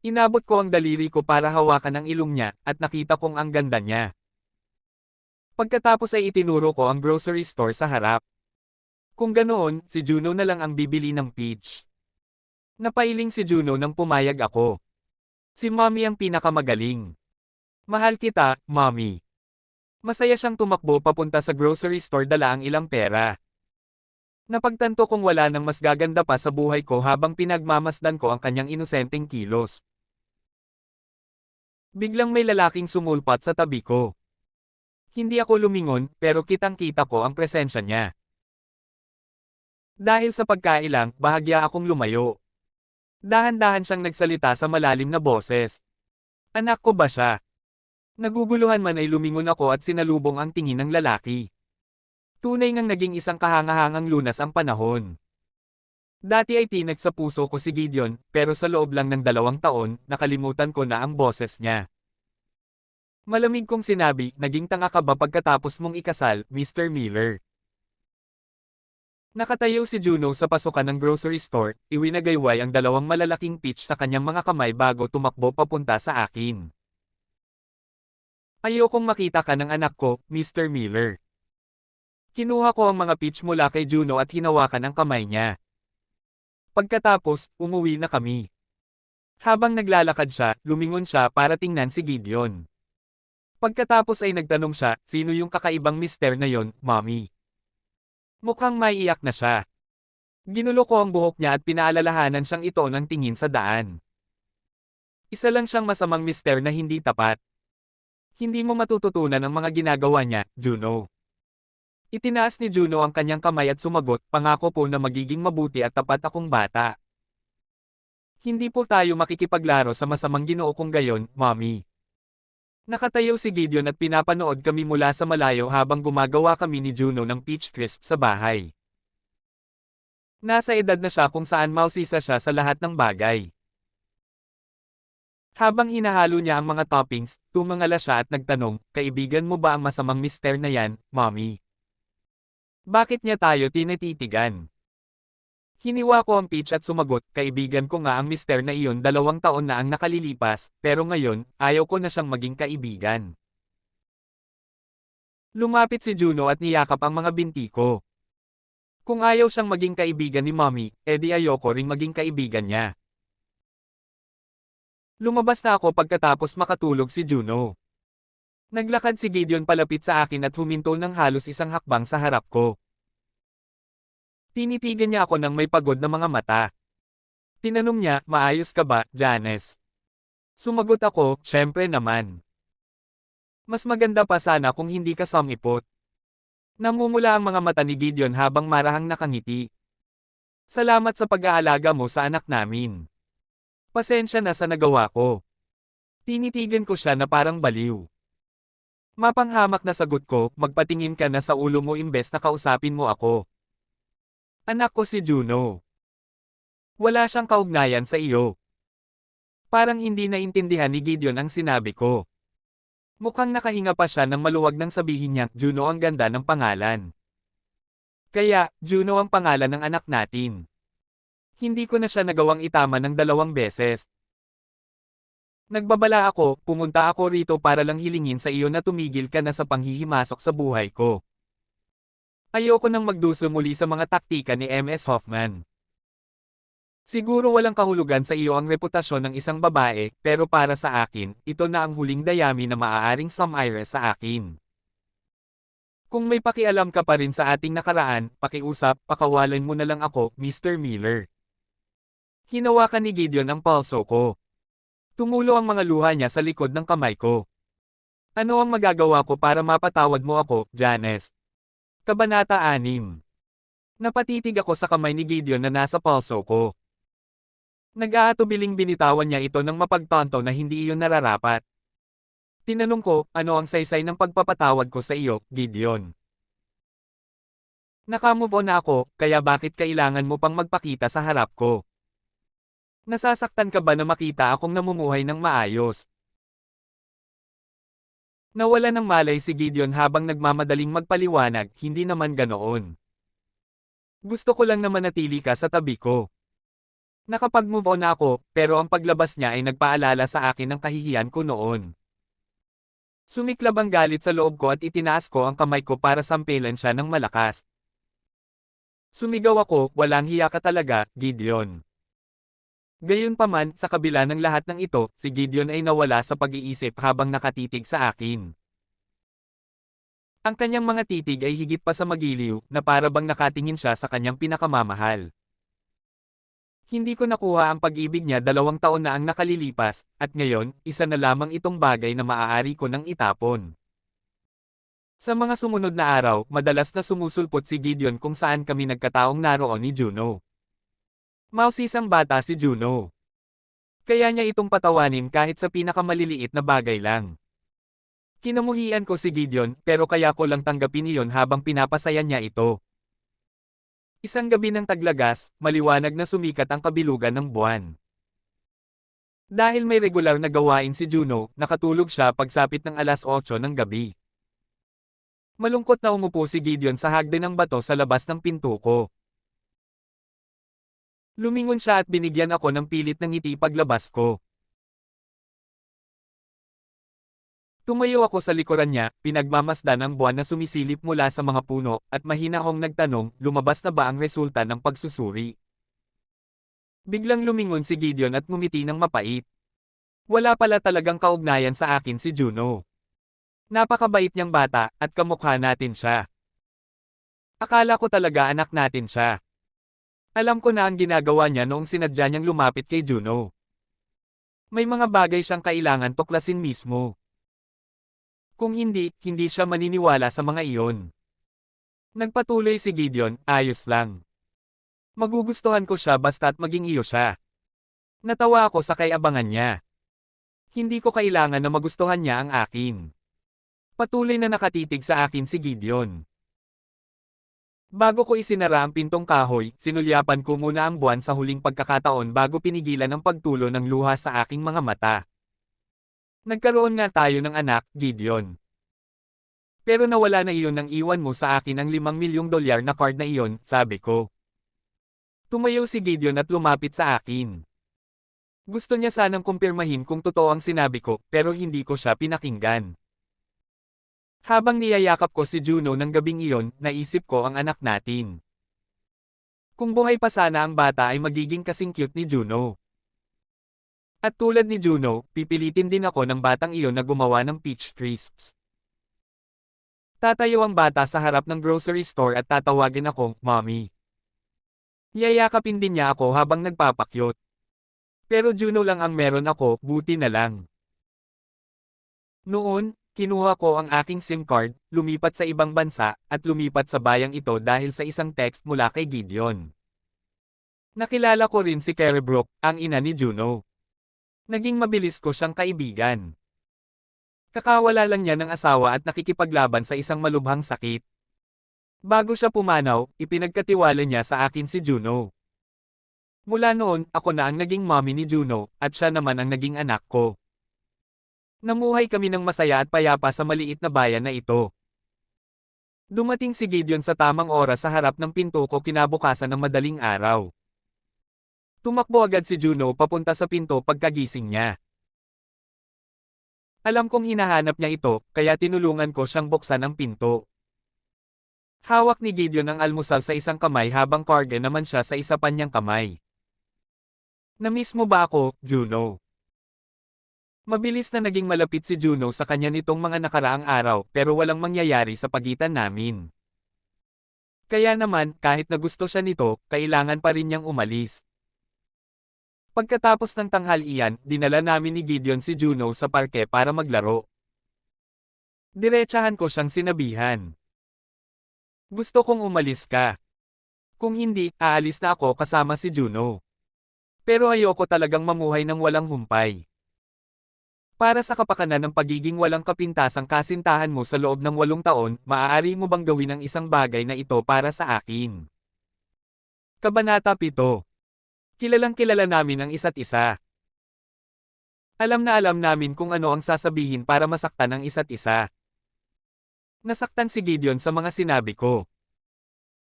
Inabot ko ang daliri ko para hawakan ang ilong niya, at nakita kong ang ganda niya. Pagkatapos ay itinuro ko ang grocery store sa harap. Kung ganoon, si Juno na lang ang bibili ng peach. Napailing si Juno nang pumayag ako. Si Mommy ang pinakamagaling. "Mahal kita, Mommy." Masaya siyang tumakbo papunta sa grocery store dala ang ilang pera. Napagtanto kong wala nang mas gaganda pa sa buhay ko habang pinagmamasdan ko ang kanyang inosenteng kilos. Biglang may lalaking sumulpat sa tabi ko. Hindi ako lumingon, pero kitang-kita ko ang presensya niya. Dahil sa pagkailang, bahagya akong lumayo. Dahan-dahan siyang nagsalita sa malalim na boses. "Anak ko ba siya?" Naguguluhan man ay lumingon ako at sinalubong ang tingin ng lalaki. Tunay ngang naging isang kahangahangang lunas ang panahon. Dati ay tinag sa puso ko si Gideon, pero sa loob lang ng 2 taon, nakalimutan ko na ang boses niya. Malamig kong sinabi, "Naging tanga ka ba pagkatapos mong ikasal, Mr. Miller?" Nakatayo si Juno sa pasukan ng grocery store, iwinagayway ang 2 malalaking peach sa kanyang mga kamay bago tumakbo papunta sa akin. "Ayokong makita ka ng anak ko, Mr. Miller." Kinuha ko ang mga peach mula kay Juno at hinawakan ang kamay niya. Pagkatapos, umuwi na kami. Habang naglalakad siya, lumingon siya para tingnan si Gideon. Pagkatapos ay nagtanong siya, "Sino yung kakaibang mister na yon, Mommy?" Mukhang maiiyak na siya. Ginulo ko ang buhok niya at pinaalalahanan siyang ito ng tingin sa daan. "Isa lang siyang masamang mister na hindi tapat. Hindi mo matututunan ang mga ginagawa niya, Juno." Itinaas ni Juno ang kanyang kamay at sumagot, "Pangako po na magiging mabuti at tapat akong bata. Hindi po tayo makikipaglaro sa masamang ginoo kung gayon, Mommy." Nakatayo si Gideon at pinapanood kami mula sa malayo habang gumagawa kami ni Juno ng peach crisp sa bahay. Nasa edad na siya kung saan mausisa siya sa lahat ng bagay. Habang hinahalo niya ang mga toppings, tumangala siya at nagtanong, "Kaibigan mo ba ang masamang mister na yan, Mommy? Bakit niya tayo tinititigan?" Hiniwa ko ang peach at sumagot, "Kaibigan ko nga ang mister na iyon 2 taon na ang nakalilipas, pero ngayon, ayaw ko na siyang maging kaibigan." Lumapit si Juno at niyakap ang mga binti ko. Kung ayaw siyang maging kaibigan ni Mommy, edi ayoko ring maging kaibigan niya. Lumabas na ako pagkatapos makatulog si Juno. Naglakad si Gideon palapit sa akin at huminto ng halos 1 hakbang sa harap ko. Tinitigan niya ako ng may pagod na mga mata. Tinanong niya, "Maayos ka ba, Janice?" Sumagot ako, "Syempre naman. Mas maganda pa sana kung hindi ka sumipot." Namumula ang mga mata ni Gideon habang marahang nakangiti. Salamat sa pag-aalaga mo sa anak namin. Pasensya na sa nagawa ko. Tinitigan ko siya na parang baliw. Mapanghamak na sagot ko, magpatingin ka na sa ulo mo imbes na kausapin mo ako. Anak ko si Juno. Wala siyang kaugnayan sa iyo. Parang hindi naintindihan ni Gideon ang sinabi ko. Mukhang nakahinga pa siya nang maluwag nang sabihin niya, Juno ang ganda ng pangalan. Kaya, Juno ang pangalan ng anak natin. Hindi ko na siya nagawang itama ng 2 beses. Nagbabala ako, pumunta ako rito para lang hilingin sa iyo na tumigil ka na sa panghihimasok sa buhay ko. Ayoko nang magduso muli sa mga taktika ni MS Hoffman. Siguro walang kahulugan sa iyo ang reputasyon ng isang babae, pero para sa akin, ito na ang huling dayami na maaaring sumire sa akin. Kung may pakialam ka pa rin sa ating nakaraan, pakiusap, pakawalan mo na lang ako, Mr. Miller. Hinawakan ni Gideon ang palso ko. Tumulo ang mga luha niya sa likod ng kamay ko. Ano ang magagawa ko para mapatawad mo ako, Janice? Kabanata 6. Napatitig ako sa kamay ni Gideon na nasa palso ko. Nag-aatubiling binitawan niya ito ng mapagtanto na hindi iyon nararapat. Tinanong ko, ano ang saysay ng pagpapatawad ko sa iyo, Gideon? Nakamove on na ako, kaya bakit kailangan mo pang magpakita sa harap ko? Nasasaktan ka ba na makita akong namumuhay ng maayos? Nawala ng malay si Gideon habang nagmamadaling magpaliwanag, hindi naman ganoon. Gusto ko lang na manatili ka sa tabi ko. Nakapag-move on na ako, pero ang paglabas niya ay nagpaalala sa akin ng kahihiyan ko noon. Sumiklab ang galit sa loob ko at itinaas ko ang kamay ko para sampelan siya ng malakas. Sumigaw ako, walang hiya ka talaga, Gideon. Gayunpaman, sa kabila ng lahat ng ito, si Gideon ay nawala sa pag-iisip habang nakatitig sa akin. Ang kanyang mga titig ay higit pa sa magiliw, na para bang nakatingin siya sa kanyang pinakamamahal. Hindi ko nakuha ang pag-ibig niya 2 taon na ang nakalilipas, at ngayon, isa na lamang itong bagay na maaari ko nang itapon. Sa mga sumunod na araw, madalas na sumusulpot si Gideon kung saan kami nagkataong naroon ni Juno. Mausisang bata si Juno. Kaya niya itong patawanin kahit sa pinakamaliliit na bagay lang. Kinamuhian ko si Gideon, pero kaya ko lang tanggapin iyon habang pinapasaya niya ito. Isang gabi ng taglagas, maliwanag na sumikat ang kabilugan ng buwan. Dahil may regular na gawain si Juno, nakatulog siya pagsapit ng 8:00 ng gabi. Malungkot na umupo si Gideon sa hagdan ng bato sa labas ng pinto ko. Lumingon siya at binigyan ako ng pilit ng ngiti paglabas ko. Tumayo ako sa likuran niya, pinagmamasdan ang buwan na sumisilip mula sa mga puno, at mahina akong nagtanong, lumabas na ba ang resulta ng pagsusuri? Biglang lumingon si Gideon at ngumiti ng mapait. Wala pala talagang kaugnayan sa akin si Juno. Napakabait niyang bata, at kamukha natin siya. Akala ko talaga anak natin siya. Alam ko na ang ginagawa niya noong sinadya niyang lumapit kay Juno. May mga bagay siyang kailangan tuklasin mismo. Kung hindi, hindi siya maniniwala sa mga iyon. Nagpatuloy si Gideon, ayos lang. Magugustuhan ko siya basta't maging iyo siya. Natawa ako sa kay-abangan niya. Hindi ko kailangan na magustuhan niya ang akin. Patuloy na nakatitig sa akin si Gideon. Bago ko isinara ang pintong kahoy, sinulyapan ko muna ang buwan sa huling pagkakataon bago pinigilan ang pagtulo ng luha sa aking mga mata. Nagkaroon nga tayo ng anak, Gideon. Pero nawala na iyon nang iwan mo sa akin ang $5 milyong na card na iyon, sabi ko. Tumayo si Gideon at lumapit sa akin. Gusto niya sanang kumpirmahin kung totoo ang sinabi ko, pero hindi ko siya pinakinggan. Habang niyayakap ko si Juno ng gabing iyon, naisip ko ang anak natin. Kung buhay pa sana ang bata ay magiging kasing cute ni Juno. At tulad ni Juno, pipilitin din ako ng batang iyon na gumawa ng peach crisps. Tatayo ang bata sa harap ng grocery store at tatawagin akong, Mommy. Yayakapin din niya ako habang nagpapakyot. Pero Juno lang ang meron ako, buti na lang. Noon, Kinuha ko ang aking SIM card, lumipat sa ibang bansa, at lumipat sa bayang ito dahil sa isang text mula kay Gideon. Nakilala ko rin si Kerry Brooke, ang ina ni Juno. Naging mabilis ko siyang kaibigan. Kakawala lang niya ng asawa at nakikipaglaban sa isang malubhang sakit. Bago siya pumanaw, ipinagkatiwala niya sa akin si Juno. Mula noon, ako na ang naging mommy ni Juno, at siya naman ang naging anak ko. Namuhay kami ng masaya at payapa sa maliit na bayan na ito. Dumating si Gideon sa tamang oras sa harap ng pinto ko kinabukasan ng madaling araw. Tumakbo agad si Juno papunta sa pinto pagkagising niya. Alam kong hinahanap niya ito, kaya tinulungan ko siyang buksan ang pinto. Hawak ni Gideon ang almusal sa isang kamay habang karga naman siya sa isa pa niyang kamay. "Namiss mo ba ako, Juno?" Mabilis na naging malapit si Juno sa kanya nitong mga nakaraang araw pero walang mangyayari sa pagitan namin. Kaya naman, kahit na gusto siya nito, kailangan pa rin niyang umalis. Pagkatapos ng tanghalian, dinala namin ni Gideon si Juno sa parke para maglaro. Diretsahan ko siyang sinabihan. "Gusto kong umalis ka. Kung hindi, aalis na ako kasama si Juno. Pero ayoko talagang mamuhay ng walang humpay. Para sa kapakanan ng pagiging walang kapintasang kasintahan mo sa loob ng 8 taon, maaari mo bang gawin ang isang bagay na ito para sa akin?" Kabanata 7. Kilalang-kilala namin ang isa't isa. Alam na alam namin kung ano ang sasabihin para masaktan ang isa't isa. Nasaktan si Gideon sa mga sinabi ko.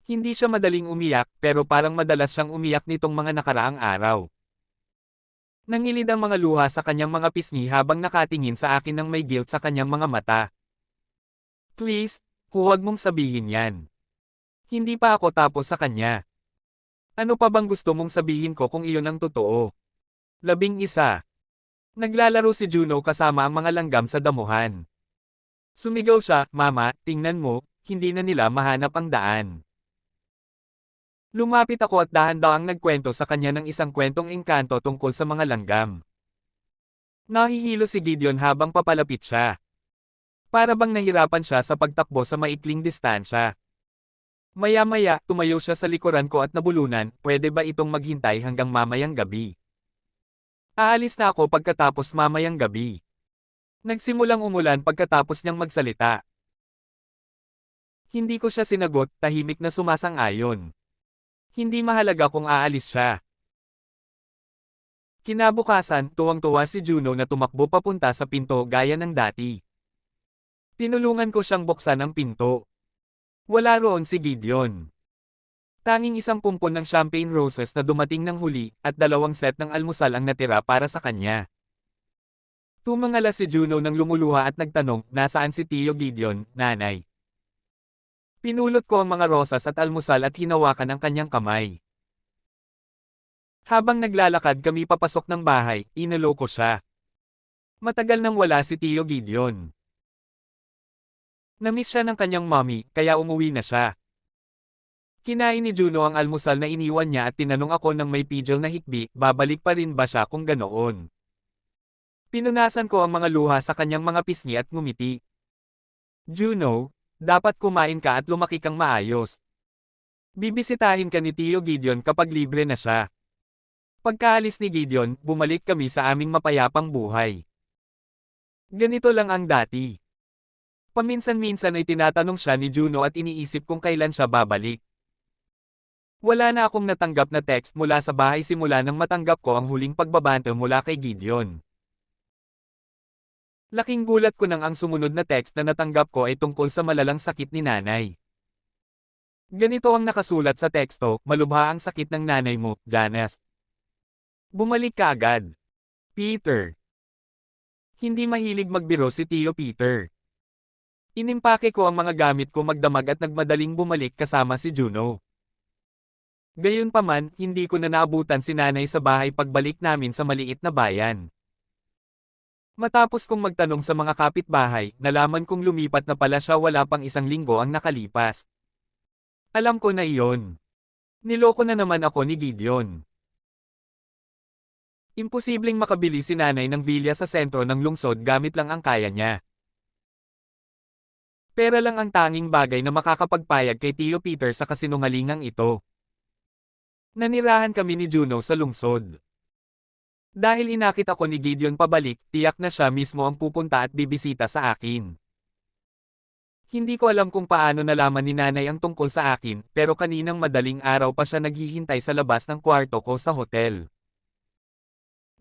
Hindi siya madaling umiyak pero parang madalas siyang umiyak nitong mga nakaraang araw. Nangilid ang mga luha sa kanyang mga pisngi habang nakatingin sa akin ng may guilt sa kanyang mga mata. "Please, huwag mong sabihin yan. Hindi pa ako tapos sa kanya. Ano pa bang gusto mong sabihin ko kung iyon ang totoo?" 11. Naglalaro si Juno kasama ang mga langgam sa damuhan. Sumigaw siya, "Mama, tingnan mo, hindi na nila mahanap ang daan." Lumapit ako at dahan-dahang nagkwento sa kanya ng isang kwentong engkanto tungkol sa mga langgam. Nahihilo si Gideon habang papalapit siya. Para bang nahirapan siya sa pagtakbo sa maikling distansya. Maya-maya, tumayo siya sa likuran ko at nabulunan, "Pwede ba itong maghintay hanggang mamayang gabi? Aalis na ako pagkatapos mamayang gabi." Nagsimulang umulan pagkatapos niyang magsalita. Hindi ko siya sinagot, tahimik na sumasang-ayon. Hindi mahalaga kung aalis siya. Kinabukasan, tuwang-tuwa si Juno na tumakbo papunta sa pinto gaya ng dati. Tinulungan ko siyang buksan ang pinto. Wala roon si Gideon. Tanging isang pumpon ng champagne roses na dumating ng huli, at 2 set ng almusal ang natira para sa kanya. Tumangala si Juno nang lumuluha at nagtanong, "Nasaan si Tio Gideon, nanay?" Pinulot ko ang mga rosas at almusal at hinawakan ang kanyang kamay. Habang naglalakad kami papasok ng bahay, inalo ko siya. Matagal nang wala si Tio Gideon. Namiss siya ng kanyang mommy, kaya umuwi na siya. Kinain ni Juno ang almusal na iniwan niya at tinanong ako ng may pidgel na hikbi, babalik pa rin ba siya kung ganoon. Pinunasan ko ang mga luha sa kanyang mga pisngi at ngumiti. "Juno, dapat kumain ka at lumaki kang maayos. Bibisitahin ka ni Tio Gideon kapag libre na siya." Pagkaalis ni Gideon, bumalik kami sa aming mapayapang buhay. Ganito lang ang dati. Paminsan-minsan ay tinatanong siya ni Juno at iniisip kung kailan siya babalik. Wala na akong natanggap na text mula sa bahay simula nang matanggap ko ang huling pagbabante mula kay Gideon. Laking gulat ko nang ang sumunod na text na natanggap ko ay tungkol sa malalang sakit ni nanay. Ganito ang nakasulat sa teksto, "Malubha ang sakit ng nanay mo, Janice. Bumalik ka agad. Peter." Hindi mahilig magbiro si Tio Peter. Inimpake ko ang mga gamit ko magdamag at nagmadaling bumalik kasama si Juno. Gayunpaman, hindi ko na naabutan si nanay sa bahay pagbalik namin sa maliit na bayan. Matapos kong magtanong sa mga kapitbahay, nalaman kong lumipat na pala siya wala pang 1 linggo ang nakalipas. Alam ko na iyon. Niloko na naman ako ni Gideon. Imposibleng makabili si nanay ng vilya sa sentro ng lungsod gamit lang ang kaya niya. Pera lang ang tanging bagay na makakapagpayag kay Tio Peter sa kasinungalingang ito. Nanirahan kami ni Juno sa lungsod. Dahil inakit ako ni Gideon pabalik, tiyak na siya mismo ang pupunta at bibisita sa akin. Hindi ko alam kung paano nalaman ni nanay ang tungkol sa akin, pero kaninang madaling araw pa siya naghihintay sa labas ng kwarto ko sa hotel.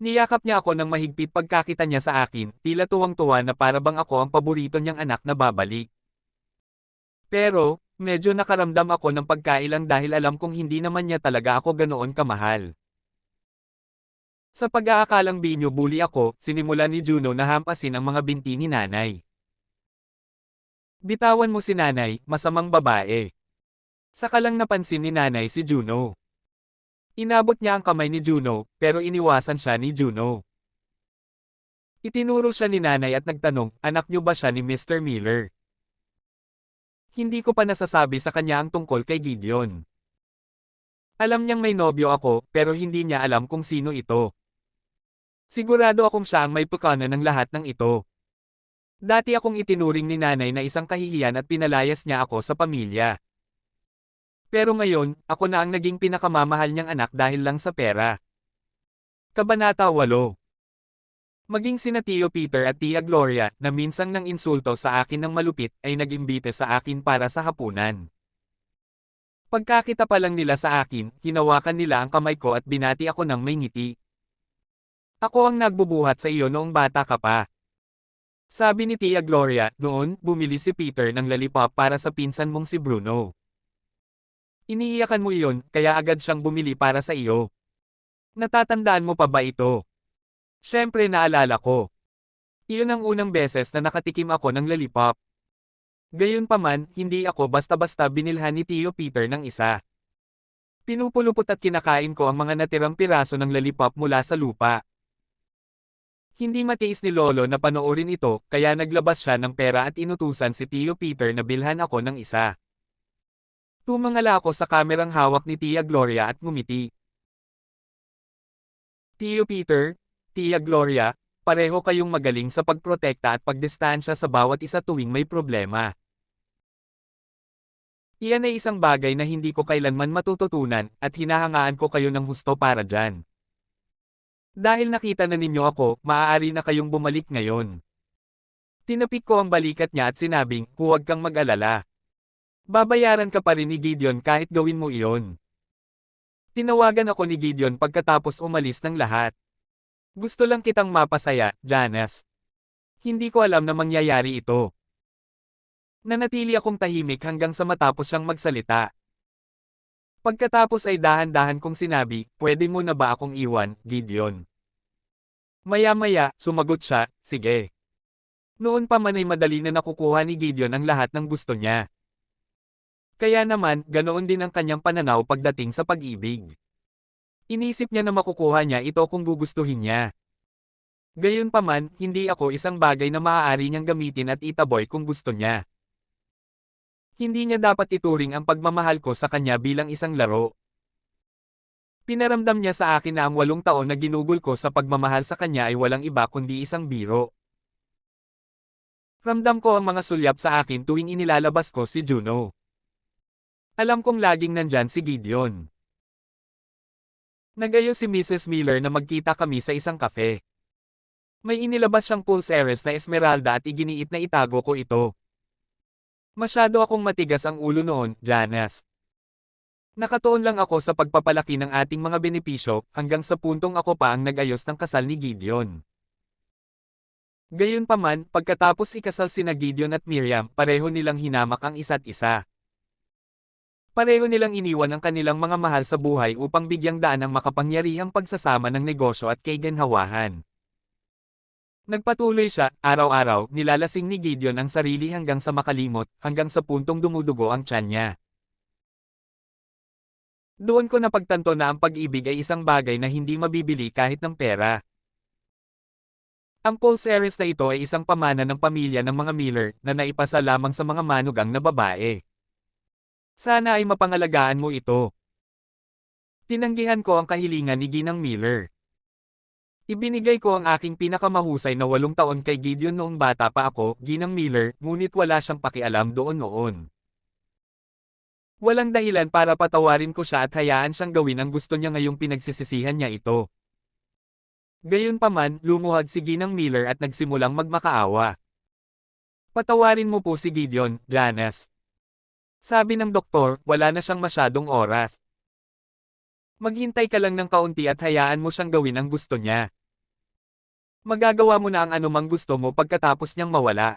Niyakap niya ako ng mahigpit pagkakita niya sa akin, tila tuwang-tuwa na para bang ako ang paborito niyang anak na babalik. Pero, medyo nakaramdam ako ng pagkailang dahil alam kong hindi naman niya talaga ako ganoon kamahal. Sa pag-aakalang binyo-bully ako, sinimulan ni Juno na hampasin ang mga binti ni nanay. Bitawan mo si nanay, masamang babae. Saka lang napansin ni nanay si Juno. Inabot niya ang kamay ni Juno, pero iniwasan siya ni Juno. Itinuro siya ni nanay at nagtanong, anak niyo ba siya ni Mr. Miller? Hindi ko pa nasasabi sa kanya ang tungkol kay Gideon. Alam niyang may nobyo ako, pero hindi niya alam kung sino ito. Sigurado akong siya ang may pukana ng lahat ng ito. Dati akong itinuring ni nanay na isang kahihiyan at pinalayas niya ako sa pamilya. Pero ngayon, ako na ang naging pinakamamahal niyang anak dahil lang sa pera. Kabanata 8. Maging sina Tio Peter at Tia Gloria, na minsang nang insulto sa akin ng malupit, ay nag-imbite sa akin para sa hapunan. Pagkakita pa lang nila sa akin, hinawakan nila ang kamay ko at binati ako ng may ngiti. Ako ang nagbubuhat sa iyo noong bata ka pa. Sabi ni Tia Gloria, noon, bumili si Peter ng lollipop para sa pinsan mong si Bruno. Iniiyakan mo iyon, kaya agad siyang bumili para sa iyo. Natatandaan mo pa ba ito? Siyempre naalala ko. Iyon ang unang beses na nakatikim ako ng lollipop. Gayunpaman, hindi ako basta-basta binilhan ni Tio Peter ng isa. Pinupulupot at kinakain ko ang mga natirang piraso ng lollipop mula sa lupa. Hindi matiis ni Lolo na panoorin ito, kaya naglabas siya ng pera at inutusan si Tio Peter na bilhan ako ng isa. Tumangala ako sa kamerang hawak ni Tia Gloria at ngumiti. Tio Peter, Tia Gloria, pareho kayong magaling sa pagprotekta at pagdistansya sa bawat isa tuwing may problema. Iyan ay isang bagay na hindi ko kailanman matututunan, at hinahangaan ko kayo ng husto para dyan. Dahil nakita na ninyo ako, maaari na kayong bumalik ngayon. Tinapik ko ang balikat niya at sinabing, huwag kang mag-alala. Babayaran ka pa rin ni Gideon kahit gawin mo iyon. Tinawagan ako ni Gideon pagkatapos umalis ng lahat. Gusto lang kitang mapasaya, Janice. Hindi ko alam na mangyayari ito. Nanatili akong tahimik hanggang sa matapos siyang magsalita. Pagkatapos ay dahan-dahan kong sinabi, pwede mo na ba akong iwan, Gideon? Maya-maya, sumagot siya, sige. Noon pa man ay madali na nakukuha ni Gideon ang lahat ng gusto niya. Kaya naman, ganoon din ang kanyang pananaw pagdating sa pag-ibig. Inisip niya na makukuha niya ito kung gugustuhin niya. Gayunpaman, hindi ako isang bagay na maaari niyang gamitin at itaboy kung gusto niya. Hindi niya dapat ituring ang pagmamahal ko sa kanya bilang isang laro. Pinaramdam niya sa akin na ang 8 taon na ginugol ko sa pagmamahal sa kanya ay walang iba kundi isang biro. Ramdam ko ang mga sulyap sa akin tuwing inilalabas ko si Juno. Alam kong laging nandyan si Gideon. Nag-ayos si Mrs. Miller na magkita kami sa isang kafe. May inilabas siyang pulse heiress na esmeralda at iginiit na itago ko ito. Masyado akong matigas ang ulo noon, Janice. Nakatuon lang ako sa pagpapalaki ng ating mga benepisyo, hanggang sa puntong ako pa ang nag-ayos ng kasal ni Gideon. Gayunpaman, pagkatapos ikasal sina Gideon at Miriam, pareho nilang hinamak ang isa't isa. Pareho nilang iniwan ang kanilang mga mahal sa buhay upang bigyang daan ang makapangyarihang pagsasama ng negosyo at kaiganhawahan. Nagpatuloy siya, araw-araw, nilalasing ni Gideon ang sarili hanggang sa makalimot, hanggang sa puntong dumudugo ang tiyan niya. Doon ko napagtanto na ang pag-ibig ay isang bagay na hindi mabibili kahit ng pera. Ang pulse heiress na ito ay isang pamana ng pamilya ng mga Miller, na naipasa lamang sa mga manugang na babae. Sana ay mapangalagaan mo ito. Tinanggihan ko ang kahilingan ni Ginang Miller. Ibinigay ko ang aking pinakamahusay na 8 taon kay Gideon noong bata pa ako, Ginang Miller, ngunit wala siyang pakialam doon noon. Walang dahilan para patawarin ko siya at hayaan siyang gawin ang gusto niya ngayong pinagsisisihan niya ito. Gayunpaman, lumuhad si Ginang Miller at nagsimulang magmakaawa. Patawarin mo po si Gideon, Janice. Sabi ng doktor, wala na siyang masyadong oras. Maghintay ka lang ng kaunti at hayaan mo siyang gawin ang gusto niya. Magagawa mo na ang anumang gusto mo pagkatapos niyang mawala.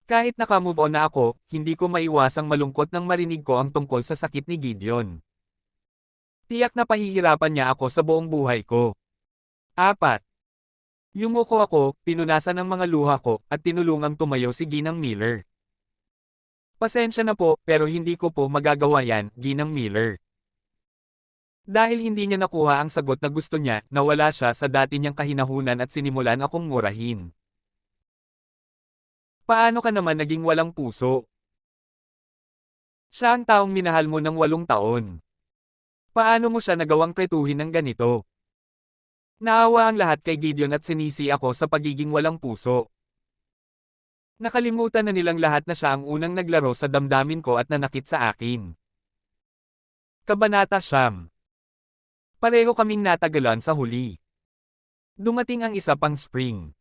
Kahit nakamove on na ako, hindi ko maiwasang malungkot nang marinig ko ang tungkol sa sakit ni Gideon. Tiyak na pahihirapan niya ako sa buong buhay ko. 4. Yumuko ako, pinunasan ng mga luha ko, at tinulungang tumayo si Ginang Miller. Pasensya na po, pero hindi ko po magagawa yan, Ginang Miller. Dahil hindi niya nakuha ang sagot na gusto niya, nawala siya sa dati niyang kahinahunan at sinimulan akong murahin. Paano ka naman naging walang puso? Siya ang taong minahal mo ng 8 taon. Paano mo siya nagawang pretuhin ng ganito? Naawa ang lahat kay Gideon at sinisi ako sa pagiging walang puso. Nakalimutan na nilang lahat na siya ang unang naglaro sa damdamin ko at nanakit sa akin. Kabanata 9. Pareho kaming natagalan sa huli. Dumating ang isa pang spring.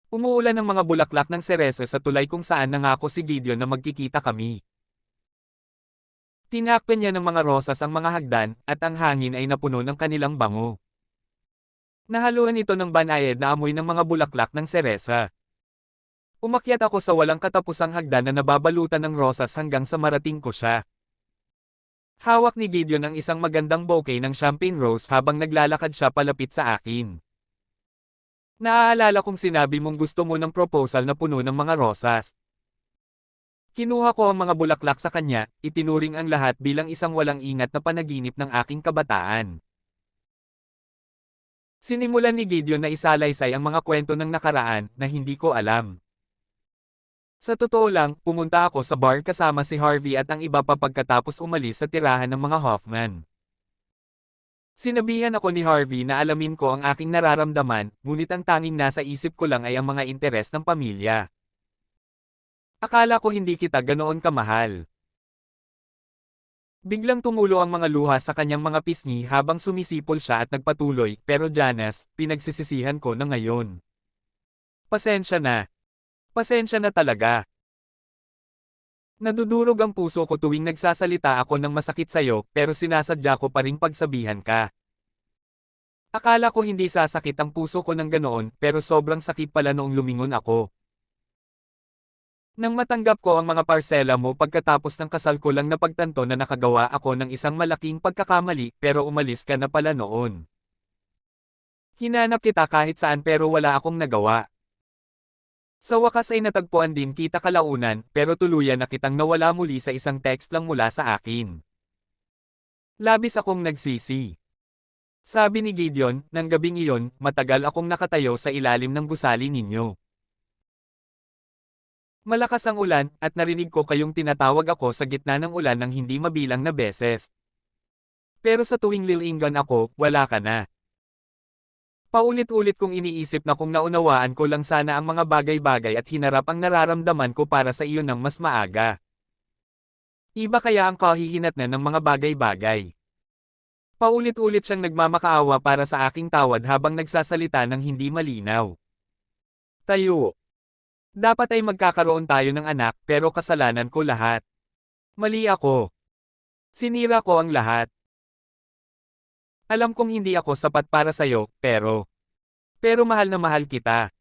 Umuulan ng mga bulaklak ng sereso sa tulay kung saan nangako si Gideon na magkikita kami. Tinakpan niya ng mga rosas ang mga hagdan, at ang hangin ay napuno ng kanilang bango. Nahaluan ito ng banayad na amoy ng mga bulaklak ng seresa. Umakyat ako sa walang katapusang hagdan na nababalutan ng rosas hanggang sa marating ko siya. Hawak ni Gideon ang isang magandang bouquet ng champagne rose habang naglalakad siya palapit sa akin. Naaalala kong sinabi mong gusto mo ng proposal na puno ng mga rosas. Kinuha ko ang mga bulaklak sa kanya, itinuring ang lahat bilang isang walang ingat na panaginip ng aking kabataan. Sinimulan ni Gideon na isalaysay ang mga kwento ng nakaraan na hindi ko alam. Sa totoo lang, pumunta ako sa bar kasama si Harvey at ang iba pa pagkatapos umalis sa tirahan ng mga Hoffman. Sinabihan ako ni Harvey na alamin ko ang aking nararamdaman, ngunit ang tanging nasa isip ko lang ay ang mga interes ng pamilya. Akala ko hindi kita ganoon kamahal. Biglang tumulo ang mga luha sa kanyang mga pisngi habang sumisipol siya at nagpatuloy, pero Janice, pinagsisisihan ko na ngayon. Pasensya na. Pasensya na talaga. Nadudurog ang puso ko tuwing nagsasalita ako ng masakit sa'yo, pero sinasadya ko pa ring pagsabihan ka. Akala ko hindi sasakit ang puso ko ng ganoon, pero sobrang sakit pala noong lumingon ako. Nang matanggap ko ang mga parsela mo pagkatapos ng kasal ko lang napagtanto na nakagawa ako ng isang malaking pagkakamali, pero umalis ka na pala noon. Hinanap kita kahit saan pero wala akong nagawa. Sa wakas ay natagpuan din kita kalaunan, pero tuluyan na kitang nawala muli sa isang text lang mula sa akin. Labis akong nagsisi. Sabi ni Gideon, nang gabing iyon, matagal akong nakatayo sa ilalim ng gusali ninyo. Malakas ang ulan, at narinig ko kayong tinatawag ako sa gitna ng ulan ng hindi mabilang na beses. Pero sa tuwing lilingan ako, wala ka na. Paulit-ulit kong iniisip na kung naunawaan ko lang sana ang mga bagay-bagay at hinarap ang nararamdaman ko para sa iyo ng mas maaga. Iba kaya ang kahihinatnan ng mga bagay-bagay. Paulit-ulit siyang nagmamakaawa para sa aking tawad habang nagsasalita ng hindi malinaw. Tayo. Dapat ay magkakaroon tayo ng anak, pero kasalanan ko lahat. Mali ako. Sinira ko ang lahat. Alam kong hindi ako sapat para sa'yo, pero mahal na mahal kita.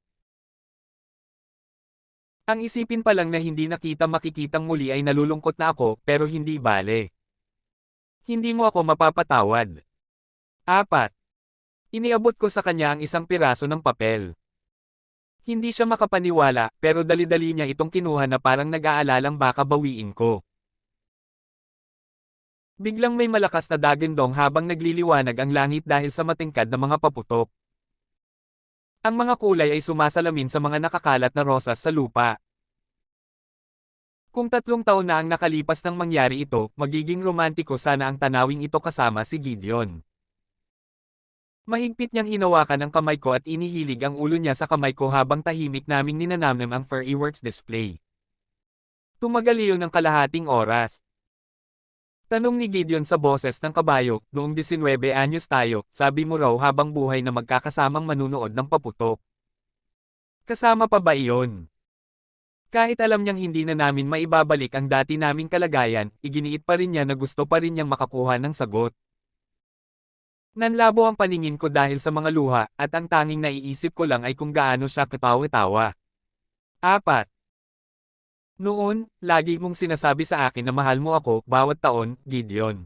Ang isipin pa lang na hindi na kita makikitang muli ay nalulungkot na ako, pero hindi bale. Hindi mo ako mapapatawad. 4. Iniabot ko sa kanya ang isang piraso ng papel. Hindi siya makapaniwala, pero dali-dali niya itong kinuha na parang nag-aalalang baka bawiin ko. Biglang may malakas na dagandong habang nagliliwanag ang langit dahil sa matingkad na mga paputok. Ang mga kulay ay sumasalamin sa mga nakakalat na rosas sa lupa. Kung 3 taon na ang nakalipas nang mangyari ito, magiging romantiko sana ang tanawing ito kasama si Gideon. Mahigpit niyang hinawakan ang kamay ko at inihilig ang ulo niya sa kamay ko habang tahimik naming ninanamnam ang Furryworks display. Tumagal iyon ng kalahating oras. Tanong ni Gideon sa boses ng kabayo, noong 19 anyos tayo, sabi mo raw habang buhay na magkakasamang manunood ng paputok. Kasama pa ba iyon? Kahit alam niyang hindi na namin maibabalik ang dati naming kalagayan, iginiit pa rin niya na gusto pa rin niyang makakuha ng sagot. Nanlabo ang paningin ko dahil sa mga luha, at ang tanging naiisip ko lang ay kung gaano siya katawa-tawa. 4. Noon, lagi mong sinasabi sa akin na mahal mo ako bawat taon, Gideon.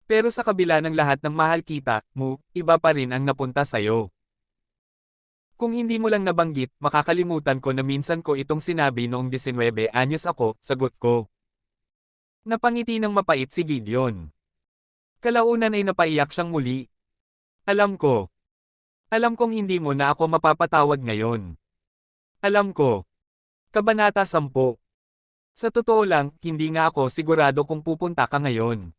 Pero sa kabila ng lahat ng mahal kita mo, iba pa rin ang napunta sa'yo. Kung hindi mo lang nabanggit, makakalimutan ko na minsan ko itong sinabi noong 19 anyos ako, sagot ko. Napangiti ng mapait si Gideon. Kalaunan ay napaiyak siyang muli. Alam ko. Alam kong hindi mo na ako mapapatawad ngayon. Alam ko. Kabanata 10. Sa totoo lang, hindi nga ako sigurado kung pupunta ka ngayon.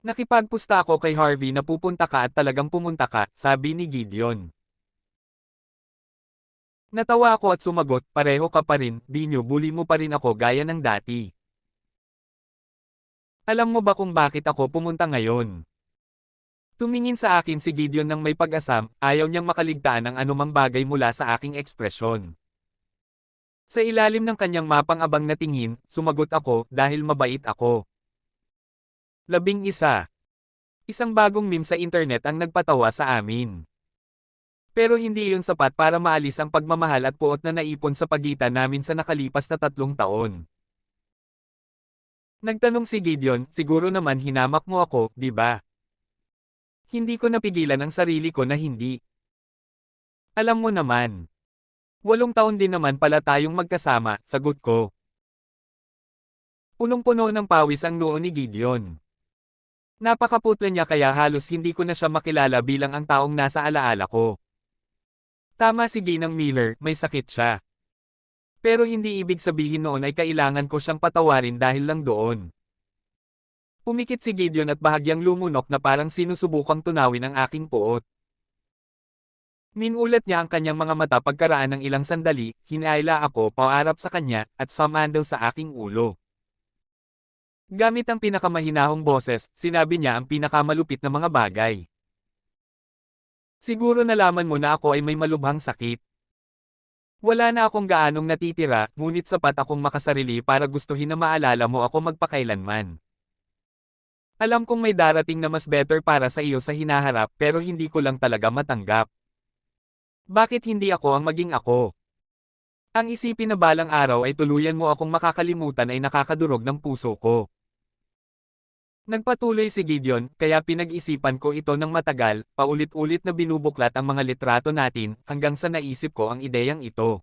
Nakipagpusta ako kay Harvey na pupunta ka at talagang pumunta ka, sabi ni Gideon. Natawa ako at sumagot, pareho ka pa rin, Binyo, bully mo pa rin ako gaya ng dati. Alam mo ba kung bakit ako pumunta ngayon? Tumingin sa akin si Gideon ng may pag-asam, ayaw niyang makaligtaan ang anumang bagay mula sa aking ekspresyon. Sa ilalim ng kanyang mapang-abang na tingin, sumagot ako, dahil mabait ako. 11. Isang bagong meme sa internet ang nagpatawa sa amin. Pero hindi iyon sapat para maalis ang pagmamahal at puot na naipon sa pagitan namin sa nakalipas na 3 taon. Nagtanong si Gideon, siguro naman hinamak mo ako, di ba? Hindi ko napigilan ang sarili ko na hindi. Alam mo naman. 8 taon din naman pala tayong magkasama, sagot ko. Punong-puno ng pawis ang noo ni Gideon. Napakaputla niya kaya halos hindi ko na siya makilala bilang ang taong nasa alaala ko. Tama si Ginang Miller, may sakit siya. Pero hindi ibig sabihin noon ay kailangan ko siyang patawarin dahil lang doon. Pumikit si Gideon at bahagyang lumunok na parang sinusubukang tunawin ang aking puot. Minulat niya ang kanyang mga mata pagkaraan ng ilang sandali, hinaila ako paarap sa kanya, at sumandal sa aking ulo. Gamit ang pinakamahinahong boses, sinabi niya ang pinakamalupit na mga bagay. Siguro nalaman mo na ako ay may malubhang sakit. Wala na akong gaanong natitira, ngunit sapat akong makasarili para gustuhin na maalala mo ako magpakailanman. Alam kong may darating na mas better para sa iyo sa hinaharap pero hindi ko lang talaga matanggap. Bakit hindi ako ang maging ako? Ang isipin na balang araw ay tuluyan mo akong makakalimutan ay nakakadurog ng puso ko. Nagpatuloy si Gideon, kaya pinag-isipan ko ito ng matagal, paulit-ulit na binubuklat ang mga litrato natin, hanggang sa naisip ko ang ideyang ito.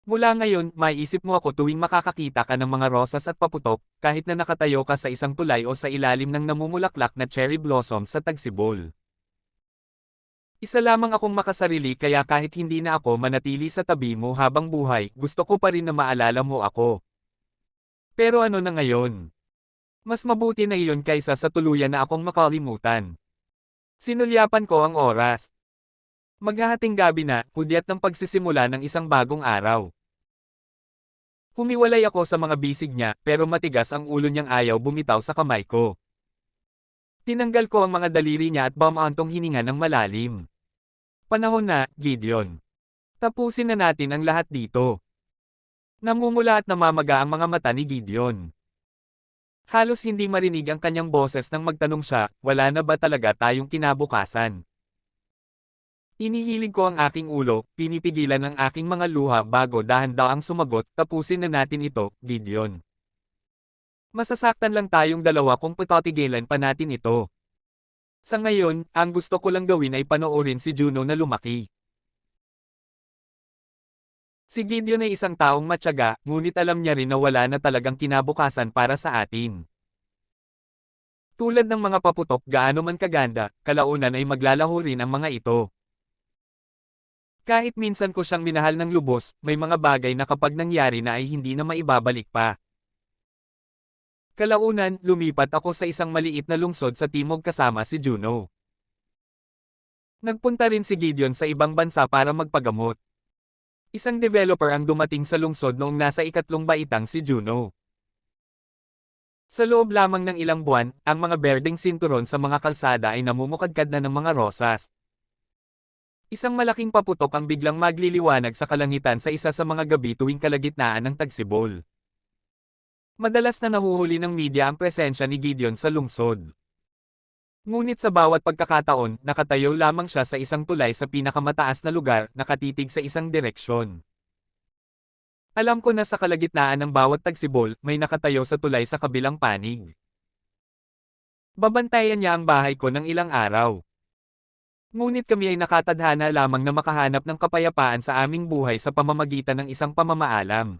Mula ngayon, maiisip mo ako tuwing makakakita ka ng mga rosas at paputok, kahit na nakatayo ka sa isang tulay o sa ilalim ng namumulaklak na cherry blossom sa Tagsibol. Isa lamang akong makasarili kaya kahit hindi na ako manatili sa tabi mo habang buhay, gusto ko pa rin na maalala mo ako. Pero ano na ngayon? Mas mabuti na iyon kaysa sa tuluyan na akong makalimutan. Sinulyapan ko ang oras. Maghahating gabi na, hudyat ng pagsisimula ng isang bagong araw. Humiwalay ako sa mga bisig niya, pero matigas ang ulo niyang ayaw bumitaw sa kamay ko. Tinanggal ko ang mga daliri niya at bumantong hininga ng malalim. Panahon na, Gideon. Tapusin na natin ang lahat dito. Namumula at namamaga ang mga mata ni Gideon. Halos hindi marinig ang kanyang boses nang magtanong siya, wala na ba talaga tayong kinabukasan? Inihilig ko ang aking ulo, pinipigilan ang aking mga luha bago dahan-daang sumagot, tapusin na natin ito, Gideon. Masasaktan lang tayong dalawa kung patatigilan pa natin ito. Sa ngayon, ang gusto ko lang gawin ay panoorin si Juno na lumaki. Si Gideon ay isang taong matyaga, ngunit alam niya rin na wala na talagang kinabukasan para sa atin. Tulad ng mga paputok gaano man kaganda, kalaunan ay maglalaho rin ang mga ito. Kahit minsan ko siyang minahal ng lubos, may mga bagay na kapag nangyari na ay hindi na maibabalik pa. Kalaunan, lumipat ako sa isang maliit na lungsod sa timog kasama si Juno. Nagpunta rin si Gideon sa ibang bansa para magpagamot. Isang developer ang dumating sa lungsod noong nasa ikatlong baitang si Juno. Sa loob lamang ng ilang buwan, ang mga berdeng sinturon sa mga kalsada ay namumukadkad na ng mga rosas. Isang malaking paputok ang biglang magliliwanag sa kalangitan sa isa sa mga gabi tuwing kalagitnaan ng tagsibol. Madalas na nahuhuli ng media ang presensya ni Gideon sa lungsod. Ngunit sa bawat pagkakataon, nakatayo lamang siya sa isang tulay sa pinakamataas na lugar, nakatitig sa isang direksyon. Alam ko na sa kalagitnaan ng bawat tagsibol, may nakatayo sa tulay sa kabilang panig. Babantayan niya ang bahay ko ng ilang araw. Ngunit kami ay nakatadhana lamang na makahanap ng kapayapaan sa aming buhay sa pamamagitan ng isang pamamaalam.